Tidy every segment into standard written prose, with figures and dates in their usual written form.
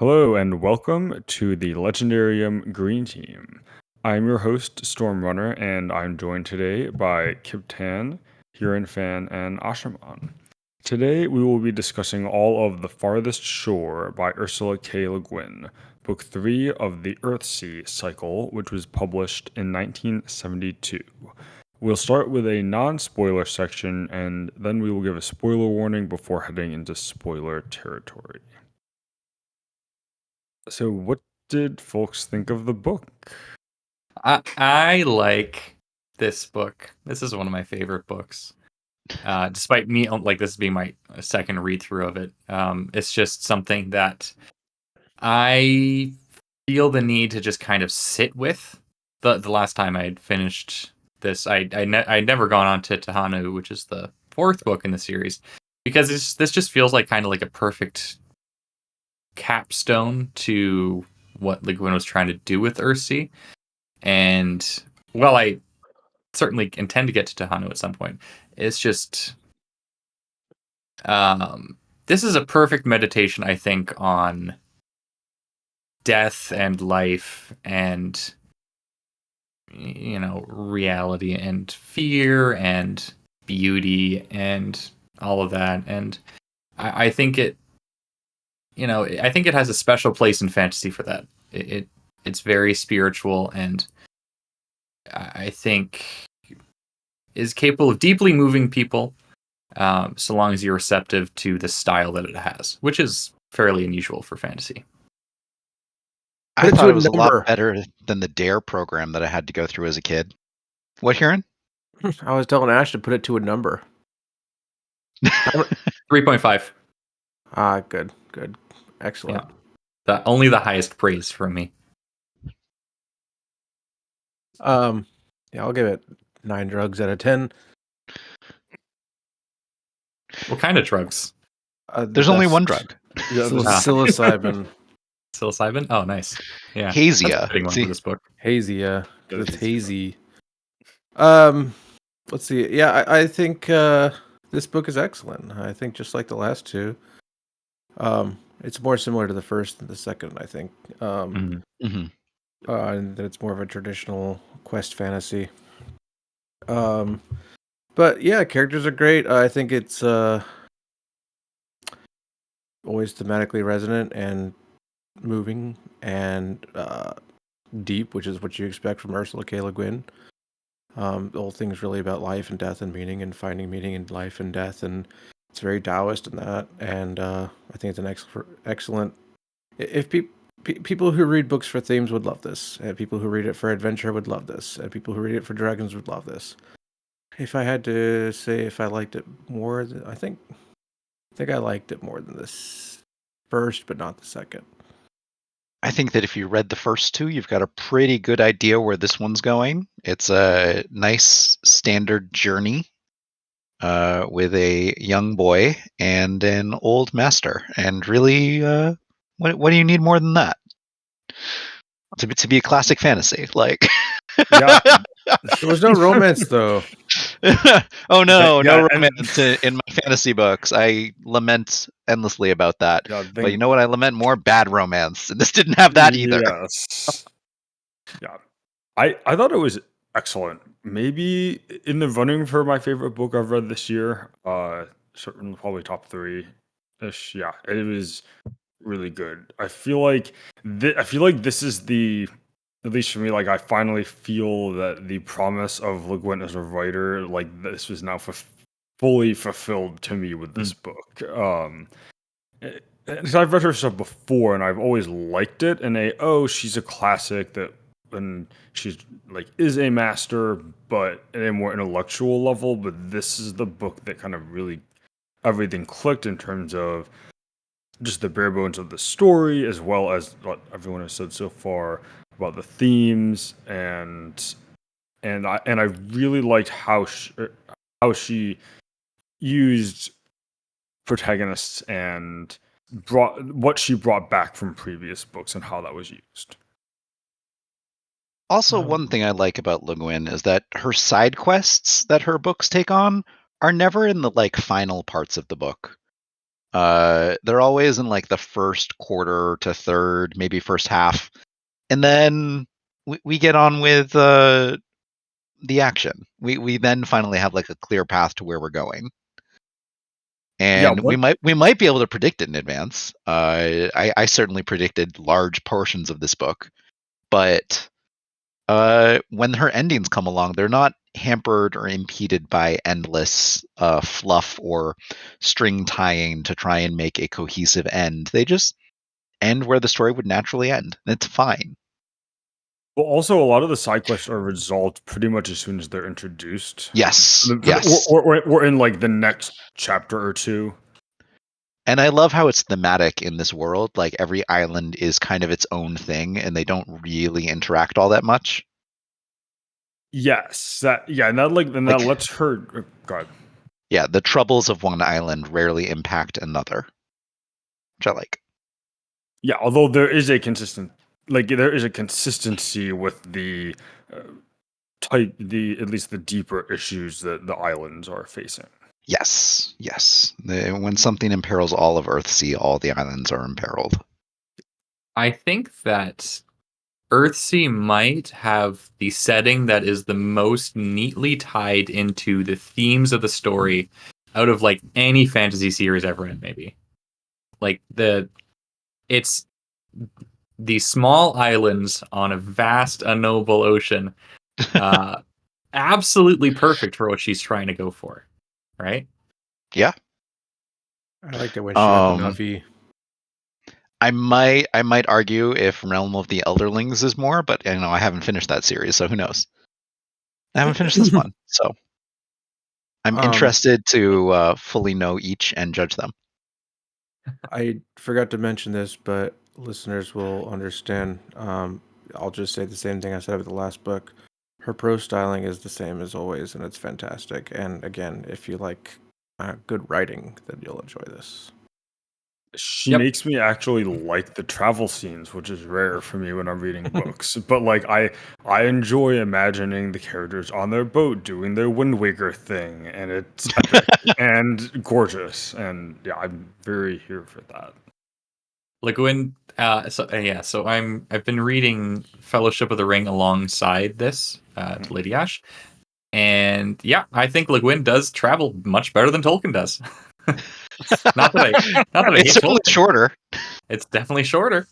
Hello and welcome to the Legendarium Green Team. I'm your host, Stormrunner, and I'm joined today by Kyptan, Hurinfan, and Ash. Today we will be discussing all of The Farthest Shore by Ursula K. Le Guin, Book 3 of the Earthsea Cycle, which was published in 1972. We'll start with a non-spoiler section, and then we will give a spoiler warning before heading into spoiler territory. So, what did folks think of the book? I like this book. This is one of my favorite books. Despite me this being my second read through of it, it's just something that I feel the need to just kind of sit with. The last time I had finished this, I'd never gone on to Tahanu, which is the fourth book in the series, because this just feels like kind of like a perfect capstone to what Le Guin was trying to do with Earthsea. And while I certainly intend to get to Tahanu at some point, it's just this is a perfect meditation, I think, on death and life and reality and fear and beauty and all of that. And I think it has a special place in fantasy for that. It's very spiritual and I think is capable of deeply moving people, so long as you're receptive to the style that it has, which is fairly unusual for fantasy. I thought it was a lot better than the DARE program that I had to go through as a kid. What, Huron? I was telling Ash to put it to a number. 3.5. Good. Excellent. Yeah. Only the highest praise from me. I'll give it 9 drugs out of 10. What kind of drugs? There's only one drug. Psilocybin. Psilocybin? Oh, nice. Yeah. Hazia. One for this book. Hazia. It's hazy. Let's see. Yeah, I think this book is excellent. I think just like the last two. It's more similar to the first than the second, I think. And that it's more of a traditional quest fantasy. But yeah, characters are great. I think it's always thematically resonant and moving and deep, which is what you expect from Ursula K. Le Guin. The whole thing is really about life and death and meaning and finding meaning in life and death, and it's very Taoist in that. And I think it's an excellent. If people who read books for themes would love this, and people who read it for adventure would love this, and people who read it for dragons would love this. If I had to say if I liked it more, I think I liked it more than this first, but not the second. I think that if you read the first two, you've got a pretty good idea where this one's going. It's a nice standard journey with a young boy and an old master. And really, what do you need more than that? To be a classic fantasy, like. Yeah. There was no romance, though. Oh no, no romance in my fantasy books. I lament endlessly about that. But you know what? I lament more? Bad romance, and this didn't have that either. Yes. Yeah, I thought it was excellent. Maybe in the running for my favorite book I've read this year. Certainly, probably top 3-ish. Yeah, it was really good. I feel like this is the. At least for me, like I finally feel that the promise of Le Guin as a writer, like this was now fully fulfilled to me with this book. Because I've read her stuff before, and I've always liked it. And she's a classic and she's like is a master, but at a more intellectual level. But this is the book that kind of really everything clicked in terms of just the bare bones of the story, as well as what everyone has said so far about the themes, and I really liked how she used protagonists and brought back from previous books and how that was used. Also, one thing I like about Le Guin is that her side quests that her books take on are never in the final parts of the book. They're always in like the first quarter to third, maybe first half, and then we get on with the action. We then finally have like a clear path to where we're going, Yeah, and we might be able to predict it in advance. I certainly predicted large portions of this book, but when her endings come along, they're not hampered or impeded by endless fluff or string tying to try and make a cohesive end. They just end where the story would naturally end. And it's fine. well, also a lot of the side quests are resolved pretty much as soon as they're introduced. Yes, yes. We're in like the next chapter or two. And I love how it's thematic in this world. Like every island is kind of its own thing, and they don't really interact all that much. Yes, and that lets her. God, Yeah, the troubles of one island rarely impact another, which I like. yeah. Although there is a consistency with the at least the deeper issues that the islands are facing. Yes, yes. When something imperils all of Earthsea, all the islands are imperiled. I think that Earthsea might have the setting that is the most neatly tied into the themes of the story out of like any fantasy series ever read, maybe. Like it's these small islands on a vast, unknowable ocean. Absolutely perfect for what she's trying to go for, right? Yeah. I liked it when she got the Navi. I might argue if Realm of the Elderlings is more, but I haven't finished that series, so who knows? I haven't finished this one, so I'm interested to fully know each and judge them. I forgot to mention this, but listeners will understand. I'll just say the same thing I said with the last book. Her prose styling is the same as always, and it's fantastic. And again, if you like good writing, then you'll enjoy this. She makes me actually like the travel scenes, which is rare for me when I'm reading books. But like I enjoy imagining the characters on their boat doing their Wind Waker thing, and it's epic and gorgeous. And yeah, I'm very here for that. Like when so I've been reading Fellowship of the Ring alongside this to Lady Ash. And yeah, I think Le Guin does travel much better than Tolkien does. not that I It's hate certainly Tolkien. shorter. It's definitely shorter.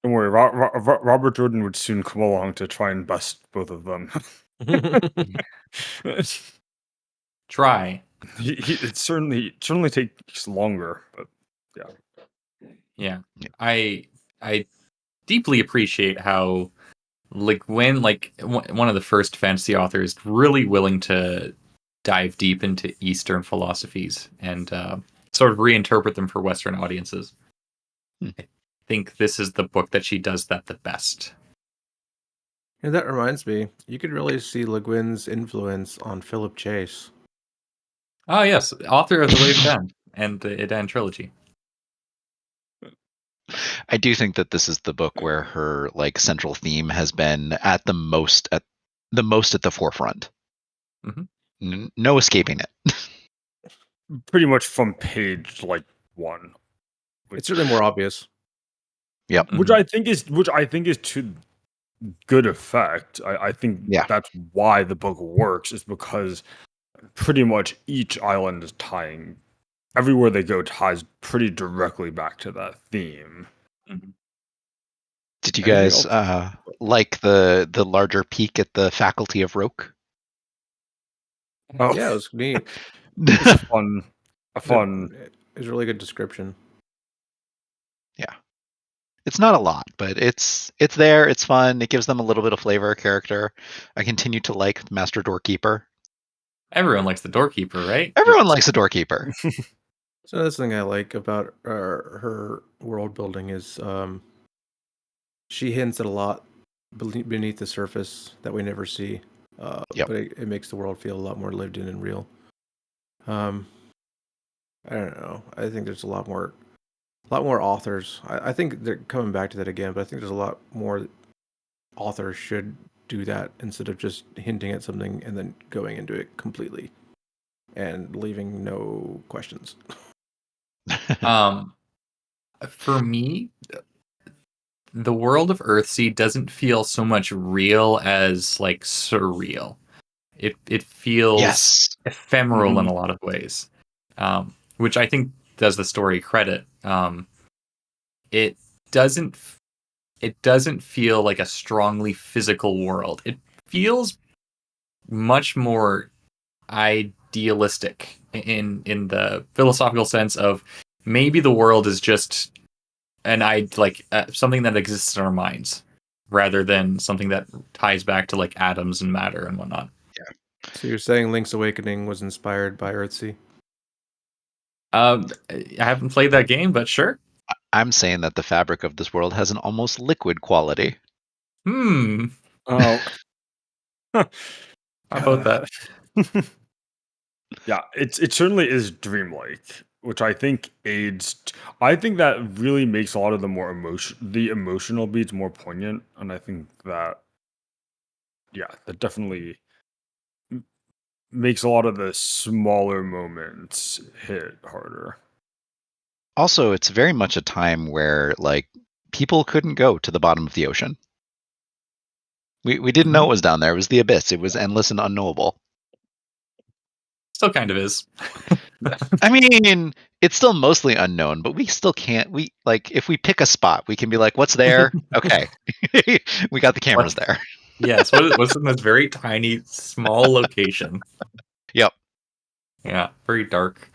Don't worry, Robert Jordan would soon come along to try and bust both of them. Try. It certainly takes longer, but Yeah. I deeply appreciate how Le Guin, like one of the first fantasy authors, really willing to dive deep into Eastern philosophies and sort of reinterpret them for Western audiences. I think this is the book that she does that the best. And that reminds me, you could really see Le Guin's influence on Philip Chase. Oh yes, author of the Wave End and the Idan trilogy. I do think that this is the book where her like central theme has been at the most at the forefront. Mm-hmm. No escaping it. pretty much from page like 1. It's certainly more obvious. Yep. Which I think is to good effect. I think that's why the book works, is because pretty much each island is tying, everywhere they go ties pretty directly back to that theme. Mm-hmm. Did you guys like the larger peek at the faculty of Roke? Oh yeah, it was neat. It's a fun. It's a really good description. Yeah. It's not a lot, but it's there. It's fun. It gives them a little bit of flavor, character. I continue to like the Master Doorkeeper. Everyone likes the Doorkeeper, right? Everyone likes the Doorkeeper. So that's the thing I like about her world building is she hints at a lot beneath the surface that we never see. But it makes the world feel a lot more lived in and real. I don't know. I think there's a lot more authors. I think they're coming back to that again, but I think there's a lot more authors should do that instead of just hinting at something and then going into it completely. and leaving no questions. For me, the world of Earthsea doesn't feel so much real as like surreal. It feels Yes. ephemeral in Mhm. a lot of ways, which I think does the story credit. It doesn't it doesn't feel like a strongly physical world. It feels much more idealistic in the philosophical sense of maybe the world is just something that exists in our minds rather than something that ties back to like atoms and matter and whatnot. So you're saying Link's Awakening was inspired by Earthsea? I haven't played that game, but sure. I'm saying that the fabric of this world has an almost liquid quality. Oh, How about that? yeah, it certainly is dreamlike, which I think aids. I think that really makes a lot of the emotional beats more poignant, and I think that that definitely makes a lot of the smaller moments hit harder. Also, it's very much a time where like people couldn't go to the bottom of the ocean. We didn't know Mhm. it was down there. It was the abyss. It was endless and unknowable. Still kind of is. I mean, it's still mostly unknown, but we still can't. We like if we pick a spot, we can be like, "What's there?" Okay, we got the cameras there. Yes. What's in this very tiny, small location? Yep. Yeah, very dark.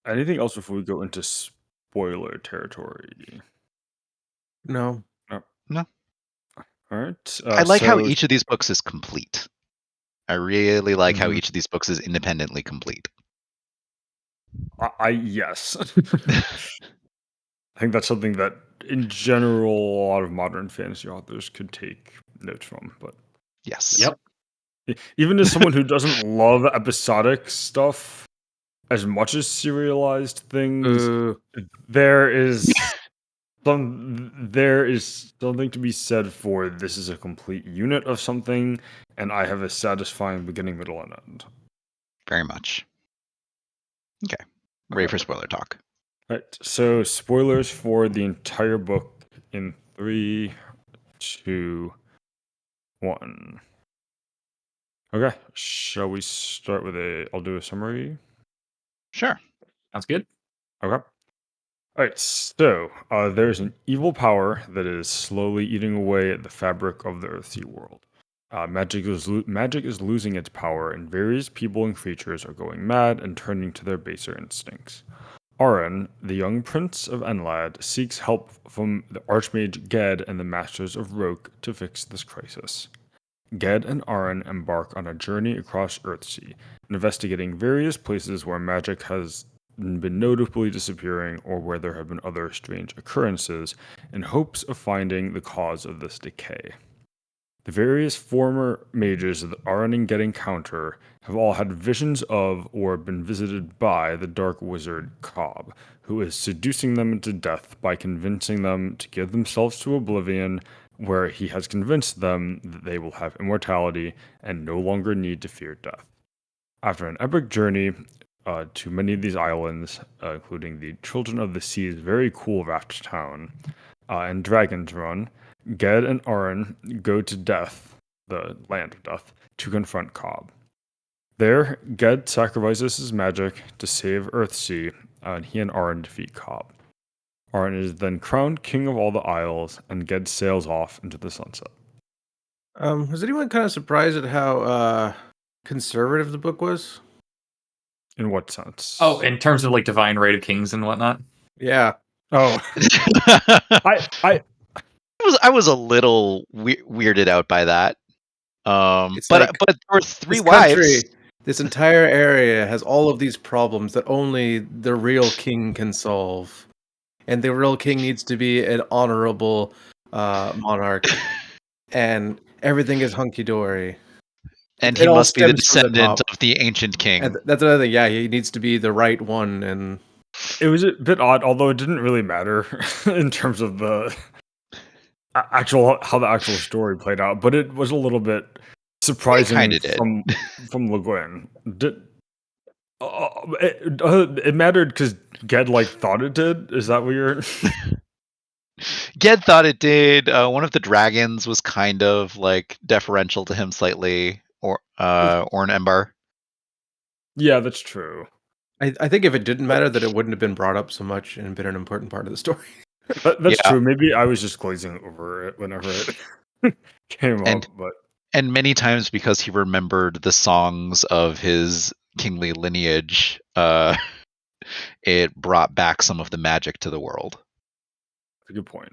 Anything else before we go into spoiler territory? No. No. No. All right. I like how each of these books is complete. I really like how Mhm. each of these books is independently complete. Yes. I think that's something that, in general, a lot of modern fantasy authors could take notes from. But Yes. Yep. even as someone who doesn't love episodic stuff as much as serialized things, there is there is something to be said for this is a complete unit of something, and I have a satisfying beginning, middle, and end. Very much. Okay. Ready for Okay. spoiler talk. Right. So spoilers for the entire book in 3, 2, 1. Okay. Shall we start with I'll do a summary. Sure. Sounds good. Okay. All right. So there's an evil power that is slowly eating away at the fabric of the Earthsea world. Magic is losing its power, and various people and creatures are going mad and turning to their baser instincts. Aran, the young prince of Enlad, seeks help from the Archmage Ged and the Masters of Roke to fix this crisis. Ged and Aran embark on a journey across Earthsea, investigating various places where magic has been notably disappearing or where there have been other strange occurrences, in hopes of finding the cause of this decay. The various former mages that Aran and Ged encounter have all had visions of or been visited by the dark wizard Cobb, who is seducing them into death by convincing them to give themselves to oblivion, where he has convinced them that they will have immortality and no longer need to fear death. After an epic journey to many of these islands, including the Children of the Sea's very cool raft town and Dragon's Run, Ged and Aran go to Death, the land of death, to confront Cobb. There, Ged sacrifices his magic to save Earthsea, and he and Aran defeat Cobb. Aran is then crowned king of all the isles, and Ged sails off into the sunset. Was anyone kind of surprised at how conservative the book was? In what sense? Oh, in terms of like divine right of kings and whatnot. Yeah. Oh, I I was a little weirded out by that. It's but like, there were 3 this wives. country, this entire area has all of these problems that only the real king can solve. And the real king needs to be an honorable monarch. And everything is hunky-dory. And It he all must be the stems from the descendant top. of the ancient king. And that's another thing. Yeah, he needs to be the right one. And it was a bit odd, although it didn't really matter in terms of the how the actual story played out. But it was a little bit surprising kinda did. from Le Guin. It mattered because Ged thought it did. Is that what you're? Ged thought it did. One of the dragons was kind of deferential to him slightly, or an Ember. Yeah, that's true. I think if it didn't matter, that it wouldn't have been brought up so much and been an important part of the story. That's Yeah. true. Maybe I was just glazing over it whenever it came up, but. And many times because he remembered the songs of his kingly lineage, it brought back some of the magic to the world. That's a good point.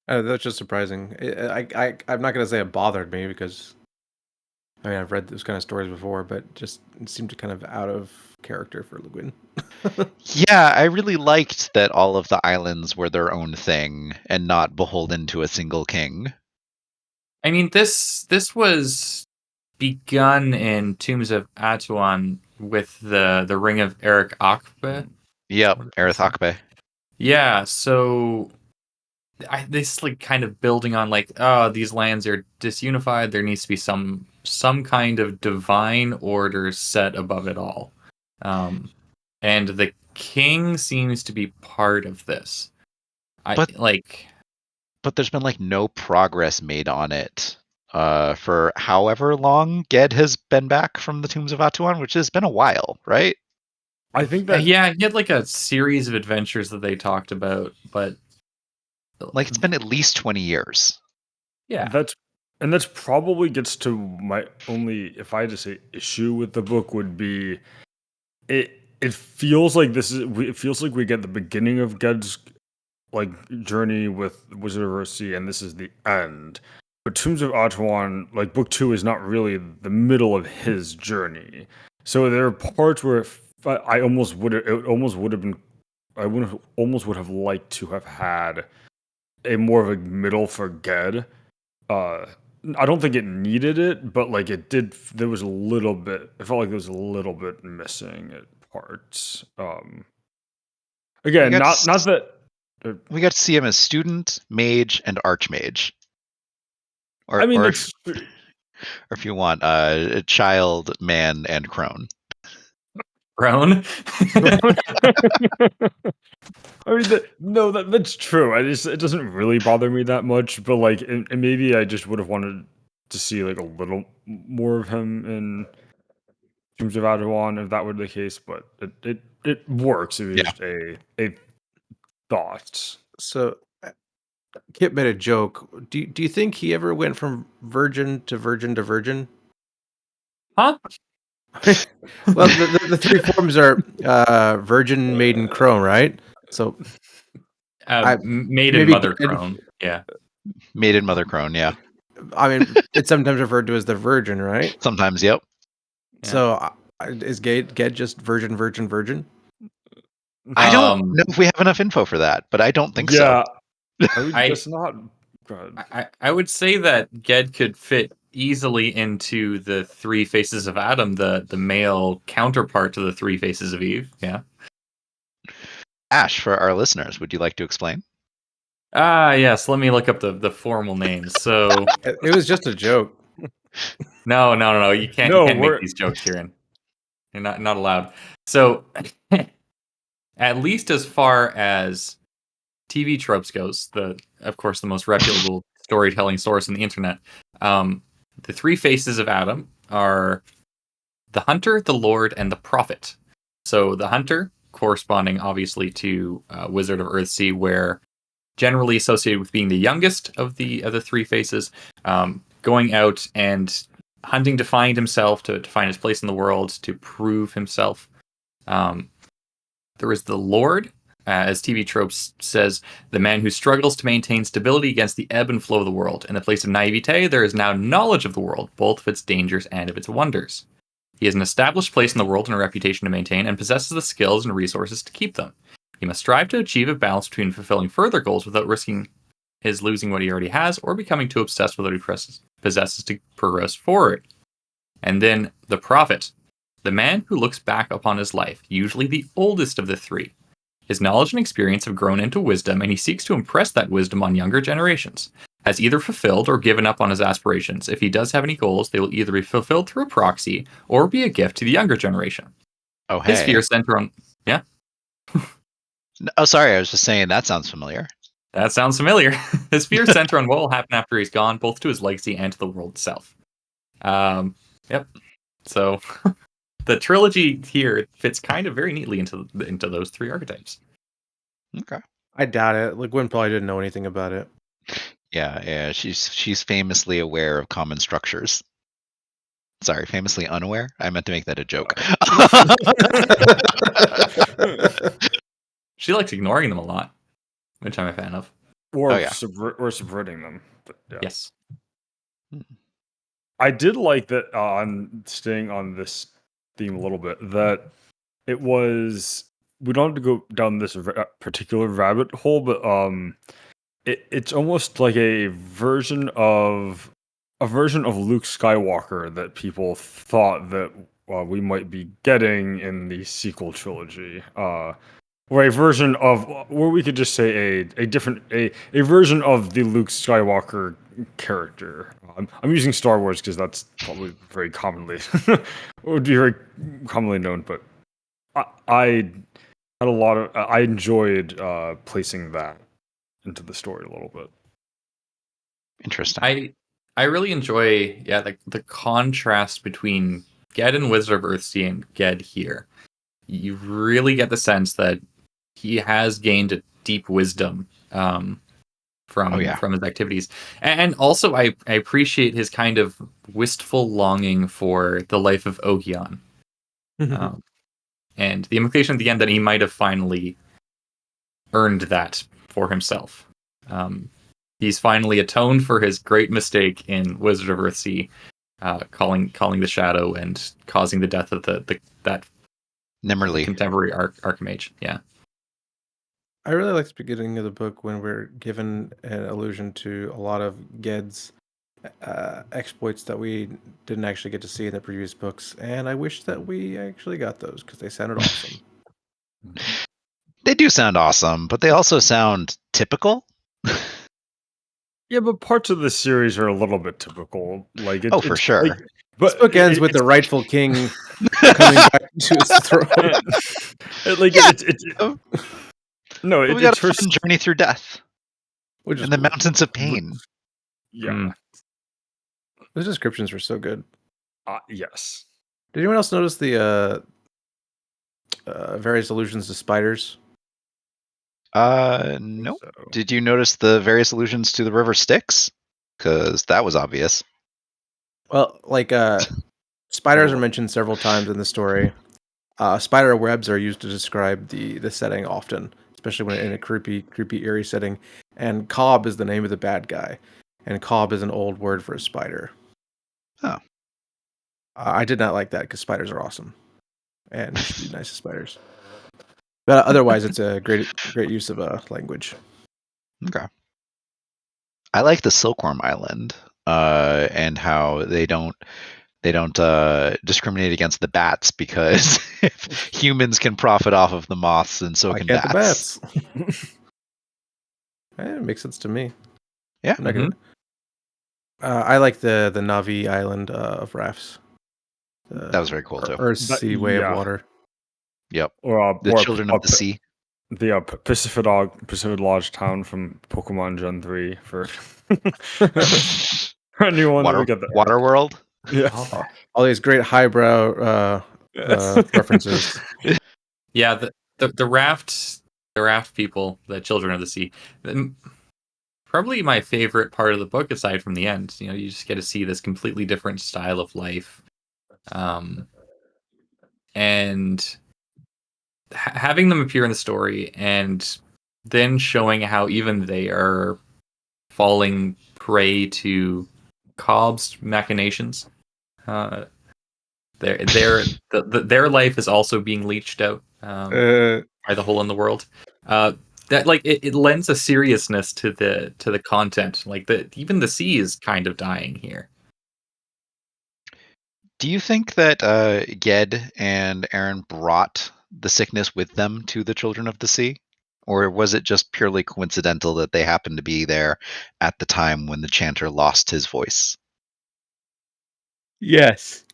That's just surprising. I'm not going to say it bothered me because, I mean, I've read those kind of stories before, but just it seemed kind of out of character for Le Guin. Yeah, I really liked that all of the islands were their own thing and not beholden to a single king. I mean, this was begun in Tombs of Atuan with the Ring of Eric Akbe. Yep, Aerith Akbe. Yeah, so this kind of building on these lands are disunified. There needs to be some kind of divine order set above it all, and the king seems to be part of this. But there's been no progress made on it for however long Ged has been back from the Tombs of Atuan, which has been a while, right? I think that he had a series of adventures that they talked about, but it's been at least 20 years. Yeah, that's probably gets to my only, if I had to say, issue with the book would be it feels like it feels like we get the beginning of Ged's journey with Wizard of Earthsea, and this is the end. But Tombs of Atuan, book 2, is not really the middle of his journey. So there are parts where I almost would have liked to have had a more of a middle for Ged. I don't think it needed it, but it did. There was a little bit. It felt like there was a little bit missing at parts. Again, not that. We got to see him as student, mage, and archmage. Or, I mean, or if you want, a child, man, and crone. Crone? I mean, that's true. It doesn't really bother me that much, but and maybe I just would have wanted to see a little more of him in Tombs of Atuan if that were the case. But it works. It was just a thought. So, Kip made a joke. Do you think he ever went from virgin to virgin to virgin? Huh? Well, the three forms are virgin, maiden, crone, right? So, maiden, mother, crone. Yeah. Maiden, mother, crone. Yeah. I mean, it's sometimes referred to as the virgin, right? Sometimes, yep. Yeah. So, is Ged just virgin, virgin, virgin? I don't know if we have enough info for that, but I don't think so. I would guess not. I would say that Ged could fit easily into the three faces of Adam, the male counterpart to the three faces of Eve. Yeah. Ash, for our listeners, would you like to explain? Yes. Let me look up the formal names. So it was just a joke. No. You can't make these jokes, Kieran. You're not allowed. So, at least as far as TV tropes goes, of course the most reputable storytelling source on the internet, the three faces of Adam are the Hunter, the Lord, and the Prophet. So the Hunter, corresponding obviously to Wizard of Earthsea, where generally associated with being the youngest of the other three faces, going out and hunting to find himself, to find his place in the world, to prove himself. There is the Lord, as TV Tropes says, the man who struggles to maintain stability against the ebb and flow of the world. In the place of naivete, there is now knowledge of the world, both of its dangers and of its wonders. He has an established place in the world and a reputation to maintain, and possesses the skills and resources to keep them. He must strive to achieve a balance between fulfilling further goals without risking his losing what he already has, or becoming too obsessed with what he possesses to progress forward. And then the Prophet, the man who looks back upon his life, usually the oldest of the three. His knowledge and experience have grown into wisdom, and he seeks to impress that wisdom on younger generations. has either fulfilled or given up on his aspirations. If he does have any goals, they will either be fulfilled through a proxy or be a gift to the younger generation. Oh, His hey. fears center on... Yeah? Oh, sorry. I was just saying that sounds familiar. That sounds familiar. His fears center on what will happen after he's gone, both to his legacy and to the world itself. Yep. So the trilogy here fits kind of very neatly into those three archetypes. Okay. I doubt it. Le Guin probably didn't know anything about it. Yeah. She's famously aware of common structures. Sorry, famously unaware? I meant to make that a joke. She likes ignoring them a lot, which I'm a fan of. Or Oh, yeah. subverting them. But, yeah. Yes. I did like that, on staying on this theme a little bit, that it was, we don't have to go down this particular rabbit hole, but it's almost like a version of Luke Skywalker that people thought that we might be getting in the sequel trilogy. Or a version of, where we could just say a version of the Luke Skywalker character. I'm using Star Wars because that's probably very commonly would be very commonly known. But I had a lot of I enjoyed placing that into the story a little bit. Interesting. I really enjoy the contrast between Ged and Wizard of Earthsea and Ged here. You really get the sense that he has gained a deep wisdom from his activities, and also I appreciate his kind of wistful longing for the life of Ogion, and the implication at the end that he might have finally earned that for himself. He's finally atoned for his great mistake in Wizard of Earthsea, calling the Shadow and causing the death of that Nimmerly. contemporary archmage. Yeah. I really like the beginning of the book when we're given an allusion to a lot of Ged's exploits that we didn't actually get to see in the previous books, and I wish that we actually got those because they sounded awesome. They do sound awesome, but they also sound typical. Yeah, but parts of the series are a little bit typical. Like for sure. Like, but This book ends with the rightful king coming back to his throne. No, we got a fun journey through death, which is the cool. mountains of pain. Yeah, those descriptions were so good. Yes. Did anyone else notice the various allusions to spiders? No. So. Did you notice the various allusions to the river Styx? Because that was obvious. Well, like spiders are mentioned several times in the story. Spider webs are used to describe the setting often, especially when in a creepy, eerie setting. And Cobb is the name of the bad guy, and Cobb is an old word for a spider. Oh. I did not like that because spiders are awesome, and you should be nice to spiders. But otherwise, it's a great use of language. Okay. I like the Silkworm Island, and how they don't discriminate against the bats, because humans can profit off of the moths, and so can bats. The bats? It makes sense to me. Yeah. I'm not gonna... I like the Navi Island of Rafts. That was very cool too. Earthsea way of water. Yep. Or the Children of the Sea. The Pacific Lodge town from Pokemon Gen 3 for a new one. Water World. Yeah. All these great highbrow references. Yeah, the raft people, the Children of the Sea. Probably my favorite part of the book, aside from the end. You know, you just get to see this completely different style of life, and having them appear in the story, and then showing how even they are falling prey to Cobb's machinations. Their life is also being leached out by the hole in the world. That it lends a seriousness to the content. Like even the sea is kind of dying here. Do you think that Ged and Aaron brought the sickness with them to the Children of the Sea, or was it just purely coincidental that they happened to be there at the time when the chanter lost his voice? Yes.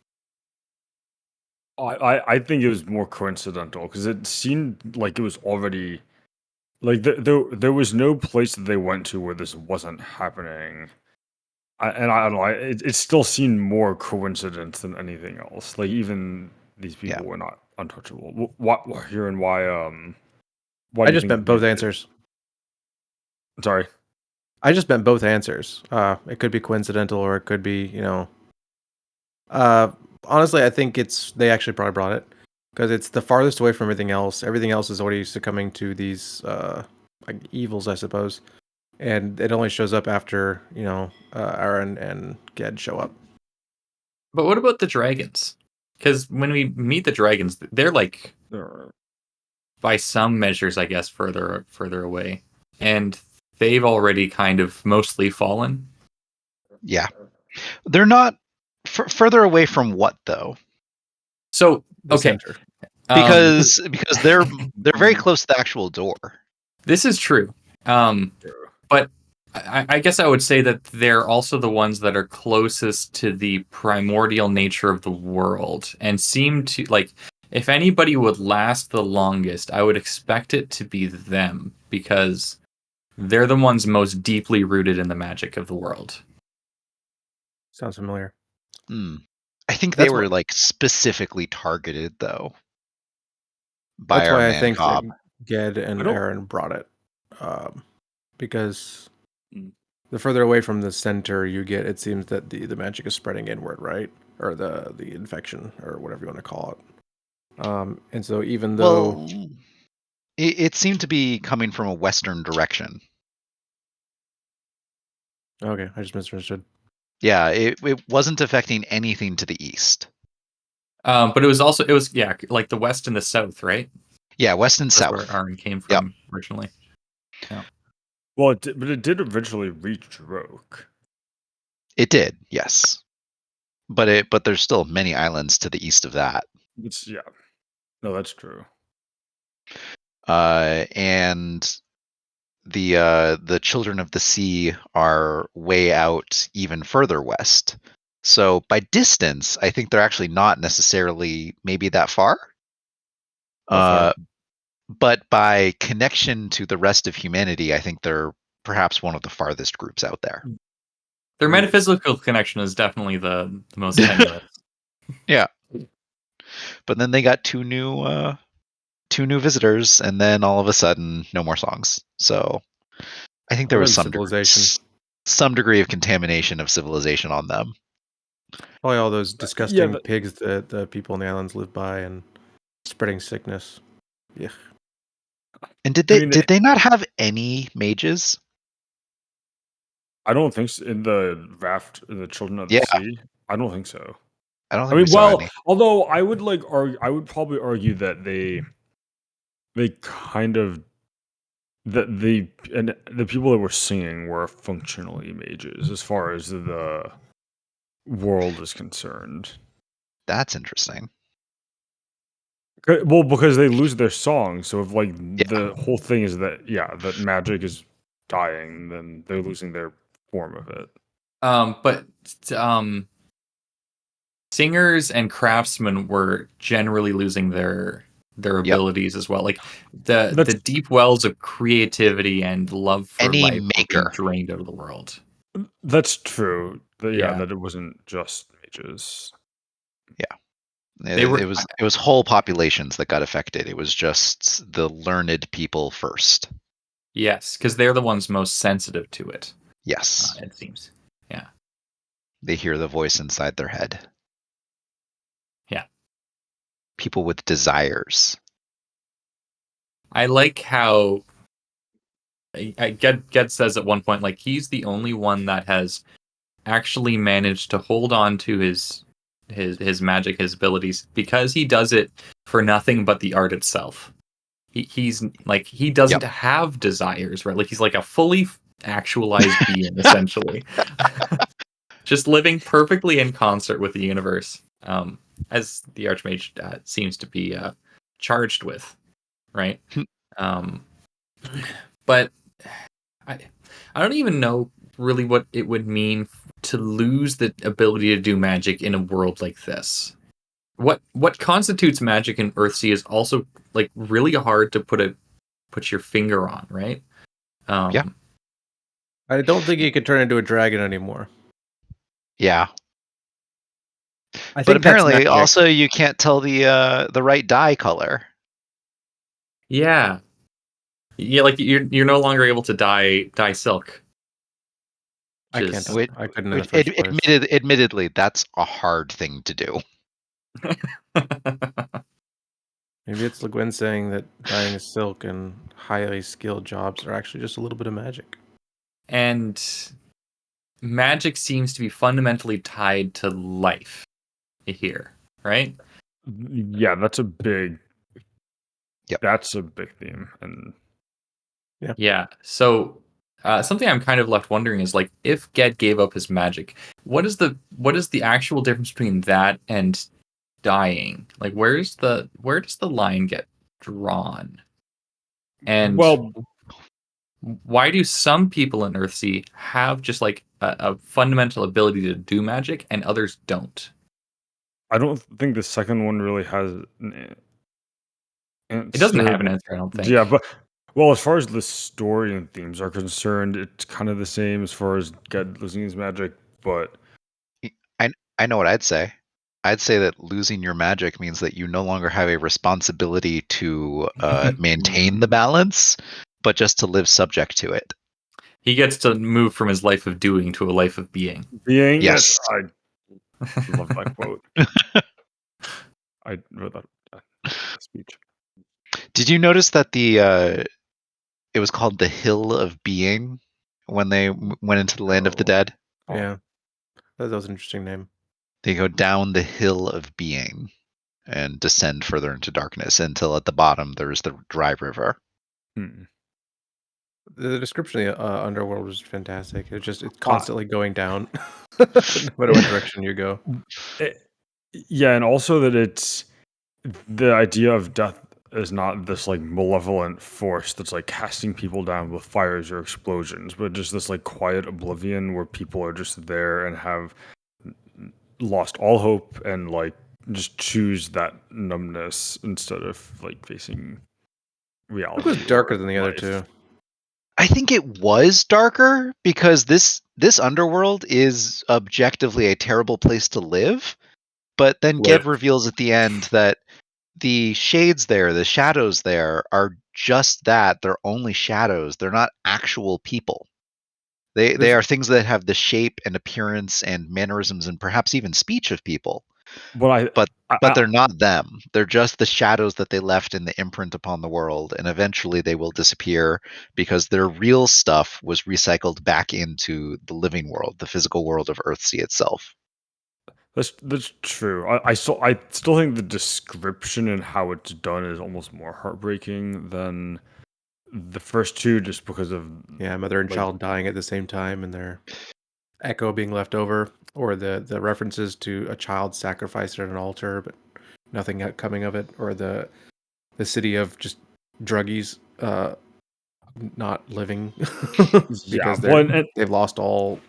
I think it was more coincidental because it seemed like it was already like there was no place that they went to where this wasn't happening. I don't know. It still seemed more coincidence than anything else. Like even these Yeah. people were not untouchable. What here and why I do you just think meant both they did? answers. Sorry. I just meant both answers. It could be coincidental, or it could be, Uh, honestly, I think they actually probably brought it because it's the farthest away from everything else. Everything else is already succumbing to these like evils, I suppose, and it only shows up after Aaron and Ged show up. But what about the dragons? Because when we meet the dragons, they're like, by some measures, I guess, further away, and they've already kind of mostly fallen. Yeah. They're not further away from what though? So The okay, center. Because they're very close to the actual door. this is true. But I guess I would say that they're also the ones that are closest to the primordial nature of the world and seem to, like, if anybody would last the longest, I would expect it to be them because they're the ones most deeply rooted in the magic of the world. Sounds familiar. I think That's they were what- like specifically targeted though by That's our why I man think Cobb. that Ged and I don't- Aaron brought it, because Mm. the further away from the center you get, it seems that the magic is spreading inward, right? Or the infection, or whatever you want to call it. And so even though Well, it seemed to be coming from a western direction. okay, I just misunderstood. Yeah, it wasn't affecting anything to the east. But it was like the west and the south, right? Yeah, west and That's south. where Arn came from originally. Well, but it did eventually reach Drok. It did, yes. But there's still many islands to the east of that. No, that's true. And the children of the sea are way out even further west. So by distance, I think they're actually not necessarily maybe that far. Fair. But by connection to the rest of humanity, I think they're perhaps one of the farthest groups out there. Their metaphysical connection is definitely the most tenuous. Yeah. But then they got two new visitors, and then all of a sudden, no more songs. So I think there was some degree of contamination of civilization on them. Probably all those disgusting but- pigs that the people in the islands live by and spreading sickness. Yeah. And did I mean, they not have any mages? I don't think so. In the raft, in the Children of the Sea. I don't think so. I don't think I mean, we saw any. although I would I would probably argue that they kind of the people that were singing were functionally mages as far as the world is concerned. That's interesting. Well, because they lose their song, so if the whole thing is that that magic is dying, then they're losing their form of it. But singers and craftsmen were generally losing their abilities as well. Like the deep wells of creativity and love for Any life were being maker. drained out of the world. That's true. Yeah. That it wasn't just mages. It was whole populations that got affected. It was just the learned people first. Yes, because they're the ones most sensitive to it. Yes. It seems. Yeah. They hear the voice inside their head. Yeah. People with desires. I like how Ged says at one point, like, he's the only one that has actually managed to hold on to his magic, his abilities, because he does it for nothing but the art itself. He's like, he doesn't have desires, right? Like, he's like a fully actualized being, essentially. Just living perfectly in concert with the universe, as the Archmage seems to be charged with, right? But I don't even know really what it would mean to lose the ability to do magic in a world like this. What constitutes magic in Earthsea is also like really hard to put your finger on, right? Yeah. I don't think he could turn into a dragon anymore. Yeah. I But think that's apparently, magic. also you can't tell the right dye color. Yeah. Yeah, like you're no longer able to dye silk. I which can't. is- I couldn't in the first place. Admittedly, that's a hard thing to do. Maybe it's Le Guin saying that dyeing silk and highly skilled jobs are actually just a little bit of magic. And magic seems to be fundamentally tied to life here, right? Yeah, that's a big. Yep. That's a big theme, and Yeah. So something I'm kind of left wondering is like if Ged gave up his magic, what is the actual difference between that and dying? Like where does the line get drawn? And well, why do some people in Earthsea have just like a fundamental ability to do magic and others don't? I don't think the second one really has an answer. It doesn't have an answer, I don't think. Yeah, but well, as far as the story and themes are concerned, it's kind of the same as far as God losing his magic. But I know what I'd say. I'd say that losing your magic means that you no longer have a responsibility to maintain the balance, but just to live subject to it. He gets to move from his life of doing to a life of being. being Yes. I love that quote. I wrote that speech. Did you notice that it was called the Hill of Being when they went into the land of the dead? Yeah, that was an interesting name. They go down the Hill of Being and descend further into darkness until at the bottom there's the dry river. Hmm. The description of the underworld was fantastic. It's constantly going down, no matter what direction you go. Yeah, and also that it's the idea of death is not this like malevolent force that's like casting people down with fires or explosions, but just this like quiet oblivion where people are just there and have lost all hope and like just choose that numbness instead of like facing reality. It was darker than the other life. two. I think it was darker because this underworld is objectively a terrible place to live. But then Ged Right. reveals at the end that the shades there, the shadows there, are just that. They're only shadows. They're not actual people. They are things that have the shape and appearance and mannerisms and perhaps even speech of people. But But they're not them. They're just the shadows that they left in the imprint upon the world, and eventually they will disappear because their real stuff was recycled back into the living world, the physical world of Earthsea itself. that's true. I still think the description and how it's done is almost more heartbreaking than the first two, just because of Yeah, mother and like- child dying at the same time, and their echo being left over, or the references to a child sacrificed at an altar, but nothing coming of it, or the city of just druggies not living because well, and- they've lost all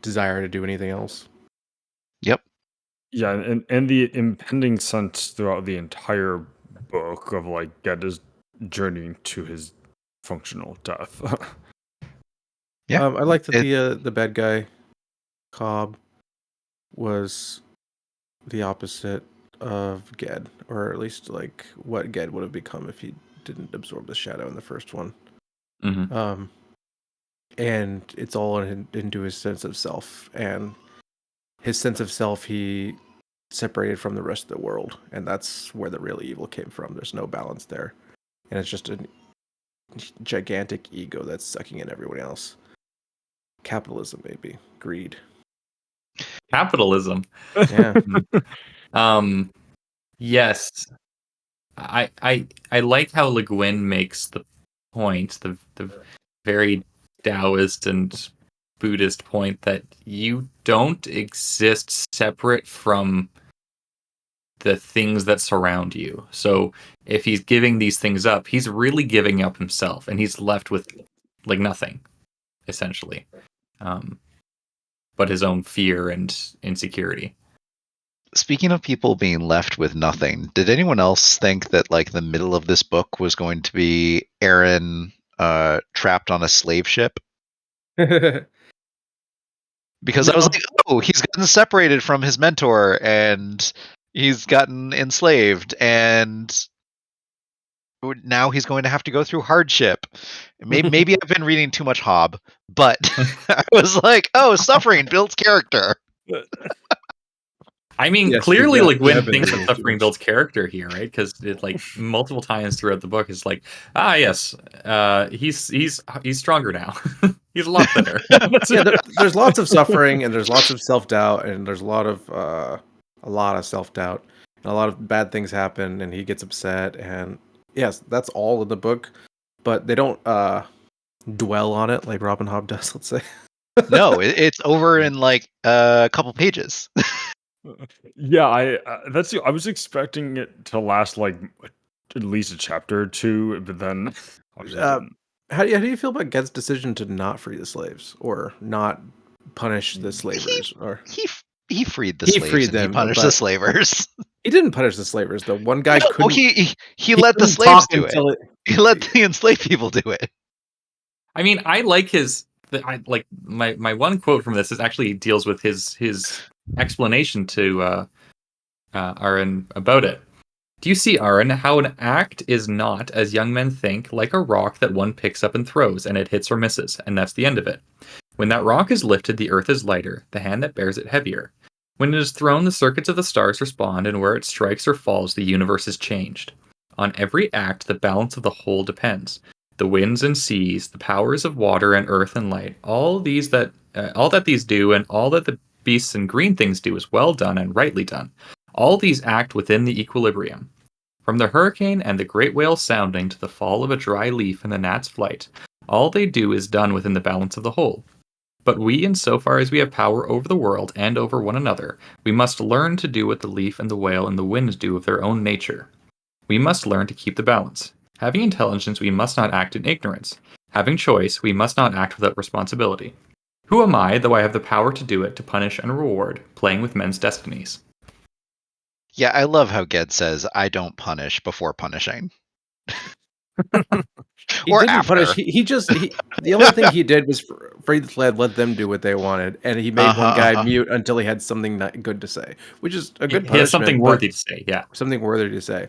desire to do anything else. Yep. Yeah, and the impending sense throughout the entire book of like Gedda's journeying to his functional death. Yeah. I like that the bad guy, Cobb, was the opposite of Ged, or at least like what Ged would have become if he didn't absorb the shadow in the first one. Mm-hmm. And it's all into his sense of self, and his sense of self he separated from the rest of the world, and that's where the real evil came from. There's no balance there, and it's just a gigantic ego that's sucking in everyone else. Capitalism, maybe greed. Capitalism. Yeah. Yes. I like how Le Guin makes the point, the very Taoist and Buddhist point that you don't exist separate from the things that surround you. So if he's giving these things up, he's really giving up himself, and he's left with like nothing, essentially, but his own fear and insecurity. Speaking of people being left with nothing, did anyone else think that like the middle of this book was going to be Aaron trapped on a slave ship? Because I was like, oh, he's gotten separated from his mentor and he's gotten enslaved, and now he's going to have to go through hardship. Maybe I've been reading too much Hobb, but I was like, oh, suffering builds character. I mean, Yes, clearly, you like have Wynn been thinks that reading too suffering much. builds character here, right? Because it like multiple times throughout the book, it's like, yes, he's stronger now. He's a lot better. Yeah, there's lots of suffering, and there's lots of self-doubt, and there's a lot of self-doubt, and a lot of bad things happen, and he gets upset, and yes, that's all in the book, but they don't dwell on it like Robin Hobb does, let's say. No, it's over in like a couple pages. Yeah, I was expecting it to last like at least a chapter or two, but then obviously it didn't. How do you feel about Ged's decision to not free the slaves or not punish the slavers? Or He freed the He slaves freed and he them, punished the but- slavers. he didn't punish the slavers. The one guy No, couldn't. he let the couldn't slaves talk do it. until He let the enslaved people do it. I mean, I like my one quote from this is actually deals with his explanation to Aaron about it. Do you see, Aaron, how an act is not, as young men think, like a rock that one picks up and throws, and it hits or misses, and that's the end of it. When that rock is lifted, the earth is lighter, the hand that bears it heavier. When it is thrown, the circuits of the stars respond, and where it strikes or falls, the universe is changed. On every act, the balance of the whole depends. The winds and seas, the powers of water and earth and light, all that these do, and all that the beasts and green things do is well done and rightly done. All these act within the equilibrium. From the hurricane and the great whale sounding to the fall of a dry leaf and the gnat's flight, all they do is done within the balance of the whole. But we, in so far as we have power over the world and over one another, we must learn to do what the leaf and the whale and the wind do of their own nature. We must learn to keep the balance. Having intelligence, we must not act in ignorance. Having choice, we must not act without responsibility. Who am I, though I have the power to do it, to punish and reward, playing with men's destinies? Yeah, I love how Ged says, I don't punish before punishing. He Or didn't after. punish. The only thing he did was free the slave, let them do what they wanted, and he made one guy mute until he had something good to say, which is a good punishment. He has something but- worthy to say, yeah. something worthy to say.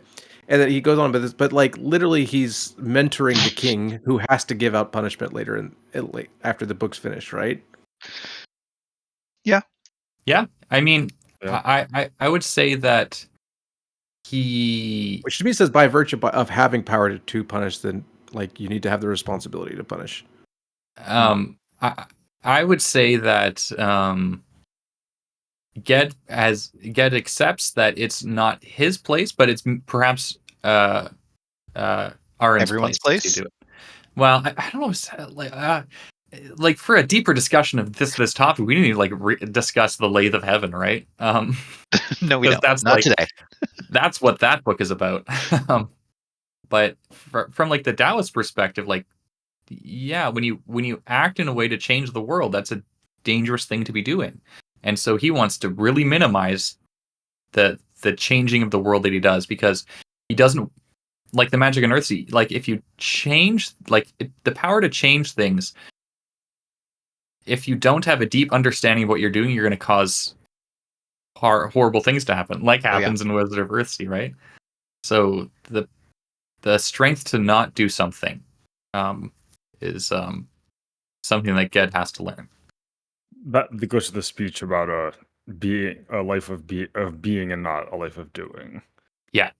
And then he goes on with this, but like literally, he's mentoring the king who has to give out punishment later in after the book's finished, right? Yeah, I mean, Yeah. I would say that he... Which to me says by virtue of having power to punish, then like you need to have the responsibility to punish. I would say that Ged accepts that it's not his place, but it's perhaps Aaron's Everyone's place? to do it. Well, I don't know. Like for a deeper discussion of this topic, we need to like discuss the Lathe of Heaven, right? No, we don't. That's Not like, today. That's what that book is about. But from like the Taoist perspective, like, yeah, when you act in a way to change the world, that's a dangerous thing to be doing. And so he wants to really minimize the changing of the world that he does, because he doesn't like the magic in Earthsea. Like if you change, the power to change things, if you don't have a deep understanding of what you're doing, you're going to cause horrible things to happen, like happens in Wizard of Earthsea, right? So the strength to not do something is something that Ged has to learn. That goes to the speech about being a life of being and not a life of doing. Yeah.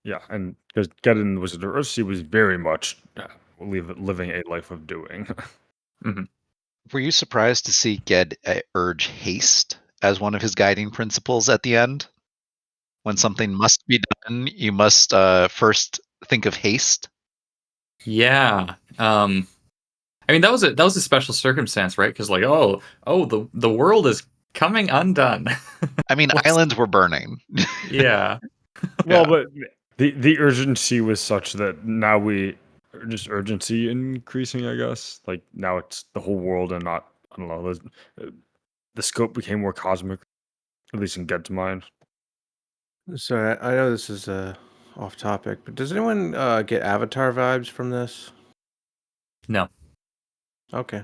Yeah, and because Ged in Wizard of Earthsea was very much living a life of doing. Mm-hmm. Were you surprised to see Ged urge haste as one of his guiding principles at the end? When something must be done, you must first think of haste. Yeah. I mean, that was a special circumstance, right? Because the world is coming undone. I mean, islands were burning. Yeah. Well, Yeah. but the urgency was such that now we just urgency increasing. I guess like now it's the whole world and not I don't know. The scope became more cosmic, at least in Ged's mind. So I know this is off topic, but does anyone get Avatar vibes from this? No. Okay.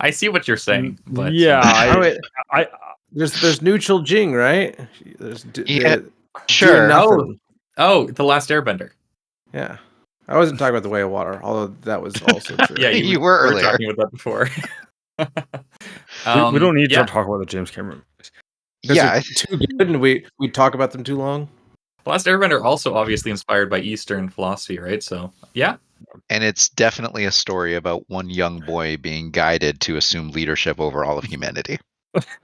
I see what you're saying, but Yeah, Oh, wait, I there's neutral Jing, right? There's Yeah, doing sure. nothing. The Last Airbender. Yeah. I wasn't talking about the Way of Water, although that was also true. Yeah, You were earlier. talking about that before. we don't need yeah. to talk about the James Cameron movies. Yeah, They're too good, and we talk about them too long. Last Airbender also obviously inspired by Eastern philosophy, right? So yeah. and it's definitely a story about one young boy being guided to assume leadership over all of humanity.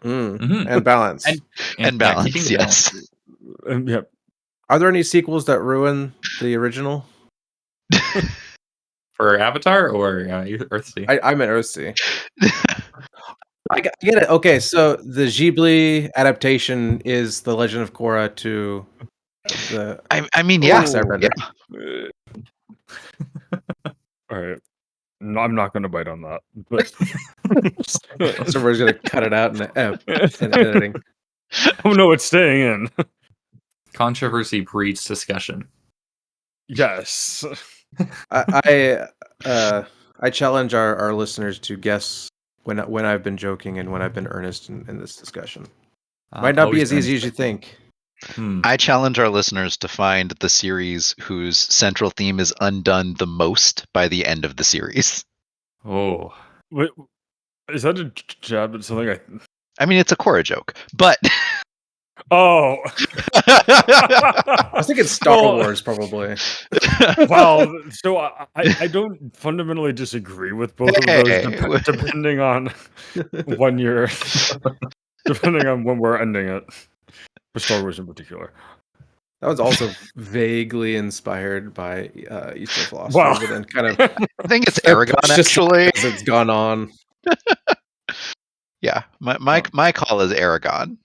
Mhm. And balance. And And yeah, balance, keeping the yes. balance. Yeah, Are there any sequels that ruin the original? For Avatar or Earthsea? I meant Earthsea. I get it. Okay, so the Ghibli adaptation is The Legend of Korra to the I mean, Last yeah. Airbender. all right. No, I'm not going to bite on that, but Somebody's gonna cut it out in editing. oh no, it's staying in. Controversy breeds discussion. Yes. I challenge our listeners to guess when I've been joking and when I've been earnest in this discussion. Might not be Always as easy been- as you think. I challenge our listeners to find the series whose central theme is undone the most by the end of the series. Oh. Wait, is that a jab at something? I mean, it's a Korra joke, but Oh. I was thinking Star Well, Wars probably. Well, so I don't fundamentally disagree with both of those, Hey. depending on when you're, depending on when we're ending it. For Star Wars in particular. That was also vaguely inspired by Eastern philosophy, Wow. but then kind of I think it's Aragon just actually. as it's gone on. Yeah, my call is Aragon.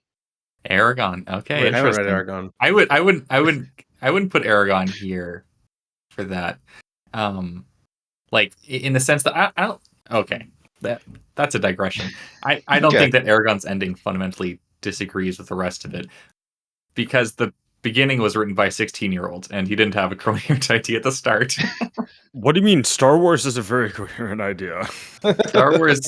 Aragon. Okay, Wait, I haven't read interesting. Aragon. I wouldn't put Aragon here for that. Like in the sense that I don't. Okay, that's a digression. I don't Okay. think that Aragon's ending fundamentally disagrees with the rest of it, because the beginning was written by 16-year-olds and he didn't have a coherent idea at the start. What do you mean? Star Wars is a very coherent idea. Star Wars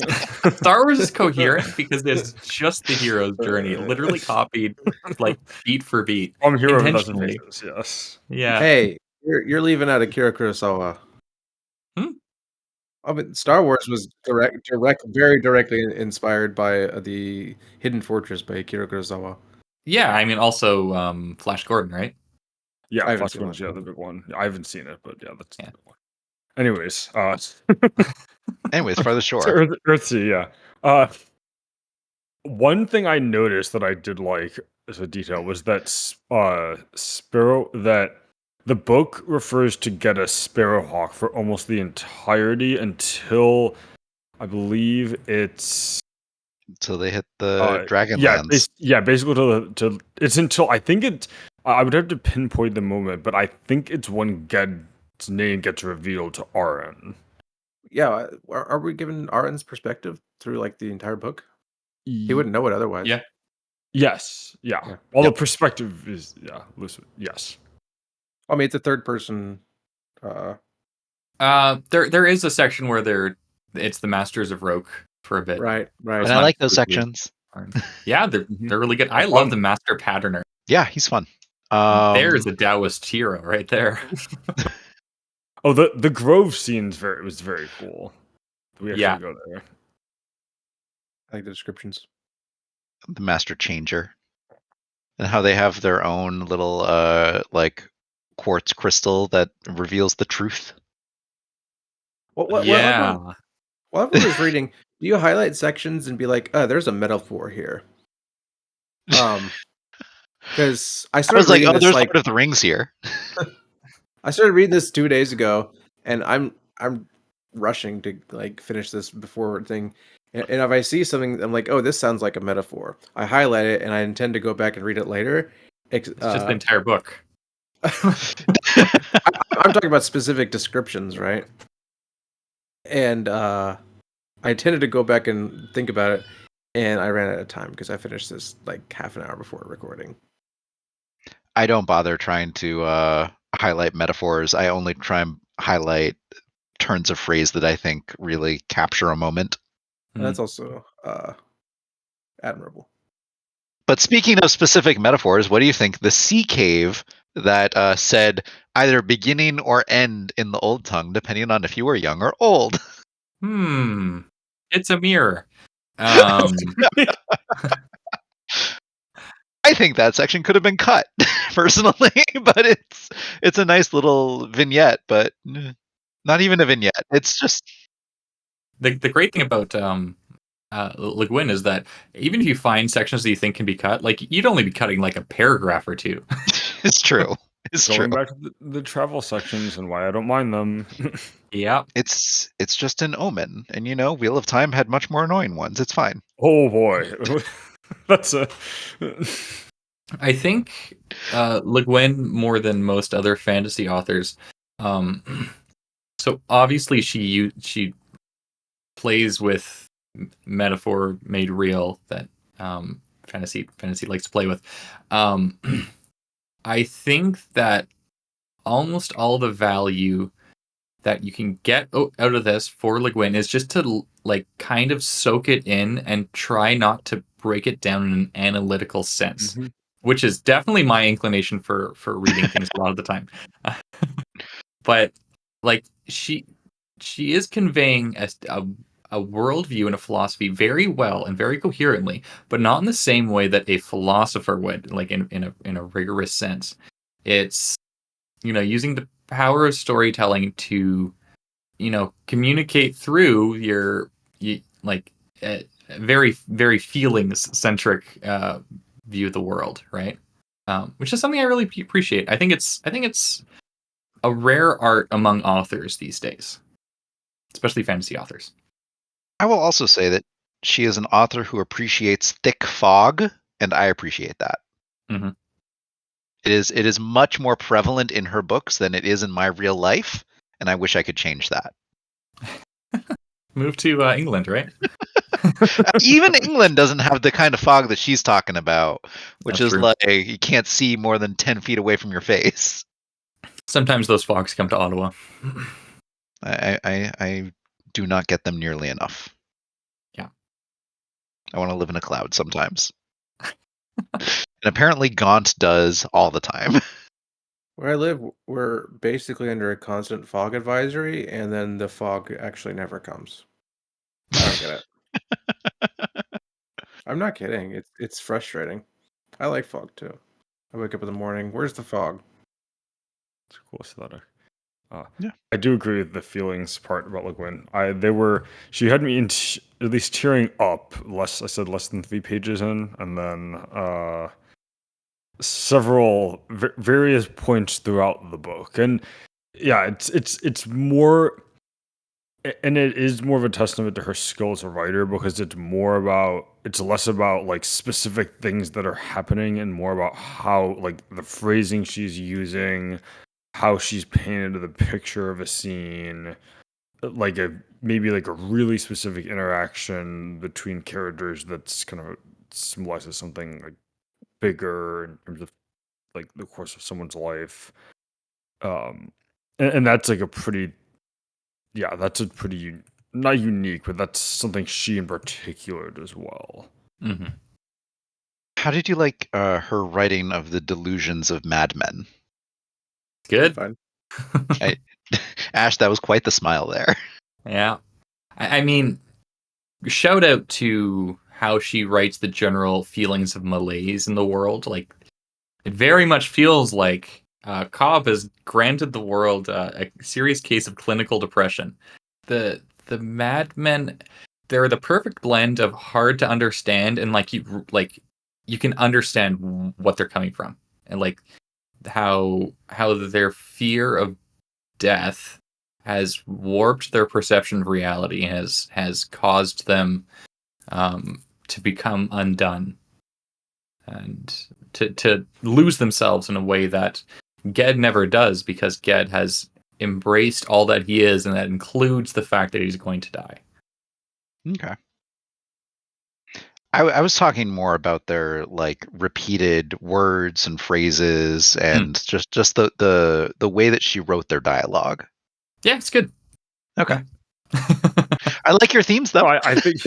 is coherent because it's just the hero's journey, literally copied like beat for beat. From Hero of a Dozen Intentionally. Faces, yes. Yeah. Hey, you're leaving out Akira Kurosawa. I mean, Star Wars was very directly inspired by the Hidden Fortress by Akira Kurosawa. Yeah, I mean also Flash Gordon, right? Yeah, I haven't Flash seen Gordon's Flash the big one. I haven't seen it, but yeah, that's Yeah. the big one. Anyways, Anyways, Farthest Shore. Earthsea, yeah. One thing I noticed that I did like as a detail was that Sparrow that the book refers to get a Sparrowhawk for almost the entirety until I believe it's Until they hit the Dragonlands. basically to it's until I think it's I would have to pinpoint the moment, but I think it's when Ged's name gets revealed to Aaron. Yeah, are we given Aron's perspective through like the entire book? He wouldn't know it otherwise. Yeah. Yes. Yeah. Yeah. Well, Yep. the perspective is lucid. Yes. I mean, it's a third person. There is a section where it's the Masters of Roke for a bit. Right. And It's I not like those exclusively sections. Arn. Yeah, they're really good. I Fun. love the Master Patterner. Yeah, he's fun. There's a Taoist hero right there. Oh, the Grove scene was very cool. We actually Yeah. go there. I like the descriptions. the Master Changer, and how they have their own little like quartz crystal that reveals the truth. Yeah. While everyone was reading, do you highlight sections and be like, "Oh, there's a metaphor here"? Because I I started was like, reading oh, this there's like Lord of the Rings here. I started reading this 2 days ago, and I'm rushing to like finish this before thing. And if I see something, I'm like, oh, this sounds like a metaphor. I highlight it, and I intend to go back and read it later. It's just the entire book. I'm talking about specific descriptions, right? And I intended to go back and think about it, and I ran out of time because I finished this like half an hour before recording. I don't bother trying to highlight metaphors. I only try and highlight turns of phrase that I think really capture a moment. And that's also admirable. But speaking of specific metaphors, what do you think? The sea cave that said either beginning or end in the old tongue, depending on if you were young or old. It's a mirror. I think that section could have been cut, personally, but it's a nice little vignette, but not even a vignette. It's just the great thing about Le Guin is that even if you find sections that you think can be cut, like you'd only be cutting like a paragraph or two. it's true. It's Going true. back to the travel sections and why I don't mind them. Yeah. It's just an omen, and Wheel of Time had much more annoying ones. It's fine. Oh boy, that's a. I think Le Guin, more than most other fantasy authors, so obviously she plays with metaphor made real that fantasy likes to play with. I think that almost all the value that you can get out of this for Le Guin is just to like kind of soak it in and try not to break it down in an analytical sense, which is definitely my inclination for reading things a lot of the time. But like she is conveying a worldview and a philosophy very well and very coherently, but not in the same way that a philosopher would, like in a rigorous sense. It's using the power of storytelling to communicate through your very very feelings centric view of the world, right? Which is something I really appreciate. I think it's a rare art among authors these days, especially fantasy authors. I will also say that she is an author who appreciates thick fog, and I appreciate that. Mm-hmm. It is much more prevalent in her books than it is in my real life, and I wish I could change that. Move to England, right? Even England doesn't have the kind of fog that she's talking about, which That's is true. like you can't see more than 10 feet away from your face. Sometimes those fogs come to Ottawa. I do not get them nearly enough. Yeah. I want to live in a cloud sometimes. And apparently Gaunt does all the time. Where I live, we're basically under a constant fog advisory, and then the fog actually never comes. I don't get it. I'm not kidding. It's frustrating. I like fog too. I wake up in the morning. Where's the fog? It's a cool aesthetic. Yeah. I do agree with the feelings part about Le Guin. She had me at least tearing up. Less than 3 pages in, and then several various points throughout the book. And yeah, it's more, and it is more of a testament to her skill as a writer, because it's less about like specific things that are happening and more about how like the phrasing she's using, how she's painted the picture of a scene, like maybe like a really specific interaction between characters that's kind of symbolizes something like bigger in terms of like the course of someone's life. And that's like that's a pretty not unique, but that's something she in particular does well. Mm-hmm. How did you like her writing of the delusions of madmen? Good. Fine. Ash, that was quite the smile there. Yeah. I mean, shout out to how she writes the general feelings of malaise in the world. Like, it very much feels like Cobb has granted the world a serious case of clinical depression. The madmen, they're the perfect blend of hard to understand and you can understand what they're coming from, and like how their fear of death has warped their perception of reality and has caused them to become undone and to lose themselves in a way that Ged never does, because Ged has embraced all that he is, and that includes the fact that he's going to die. Okay. I was talking more about their like repeated words and phrases and just the way that she wrote their dialogue. Yeah, it's good. Okay. I like your themes though. No, I think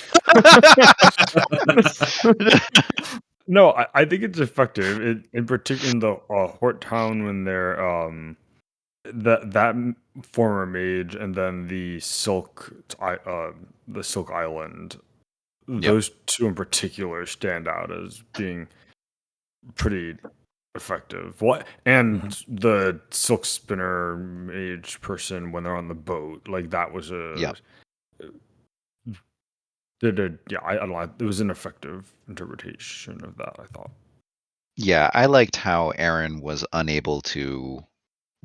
no, I think it's effective. In particular, in the Hort Town, when they're that former mage, and then the Silk Island. Those two in particular stand out as being pretty effective. What and the silk spinner mage person when they're on the boat, like that was a I don't know. It was an effective interpretation of that, I thought. Yeah, I liked how Aaron was unable to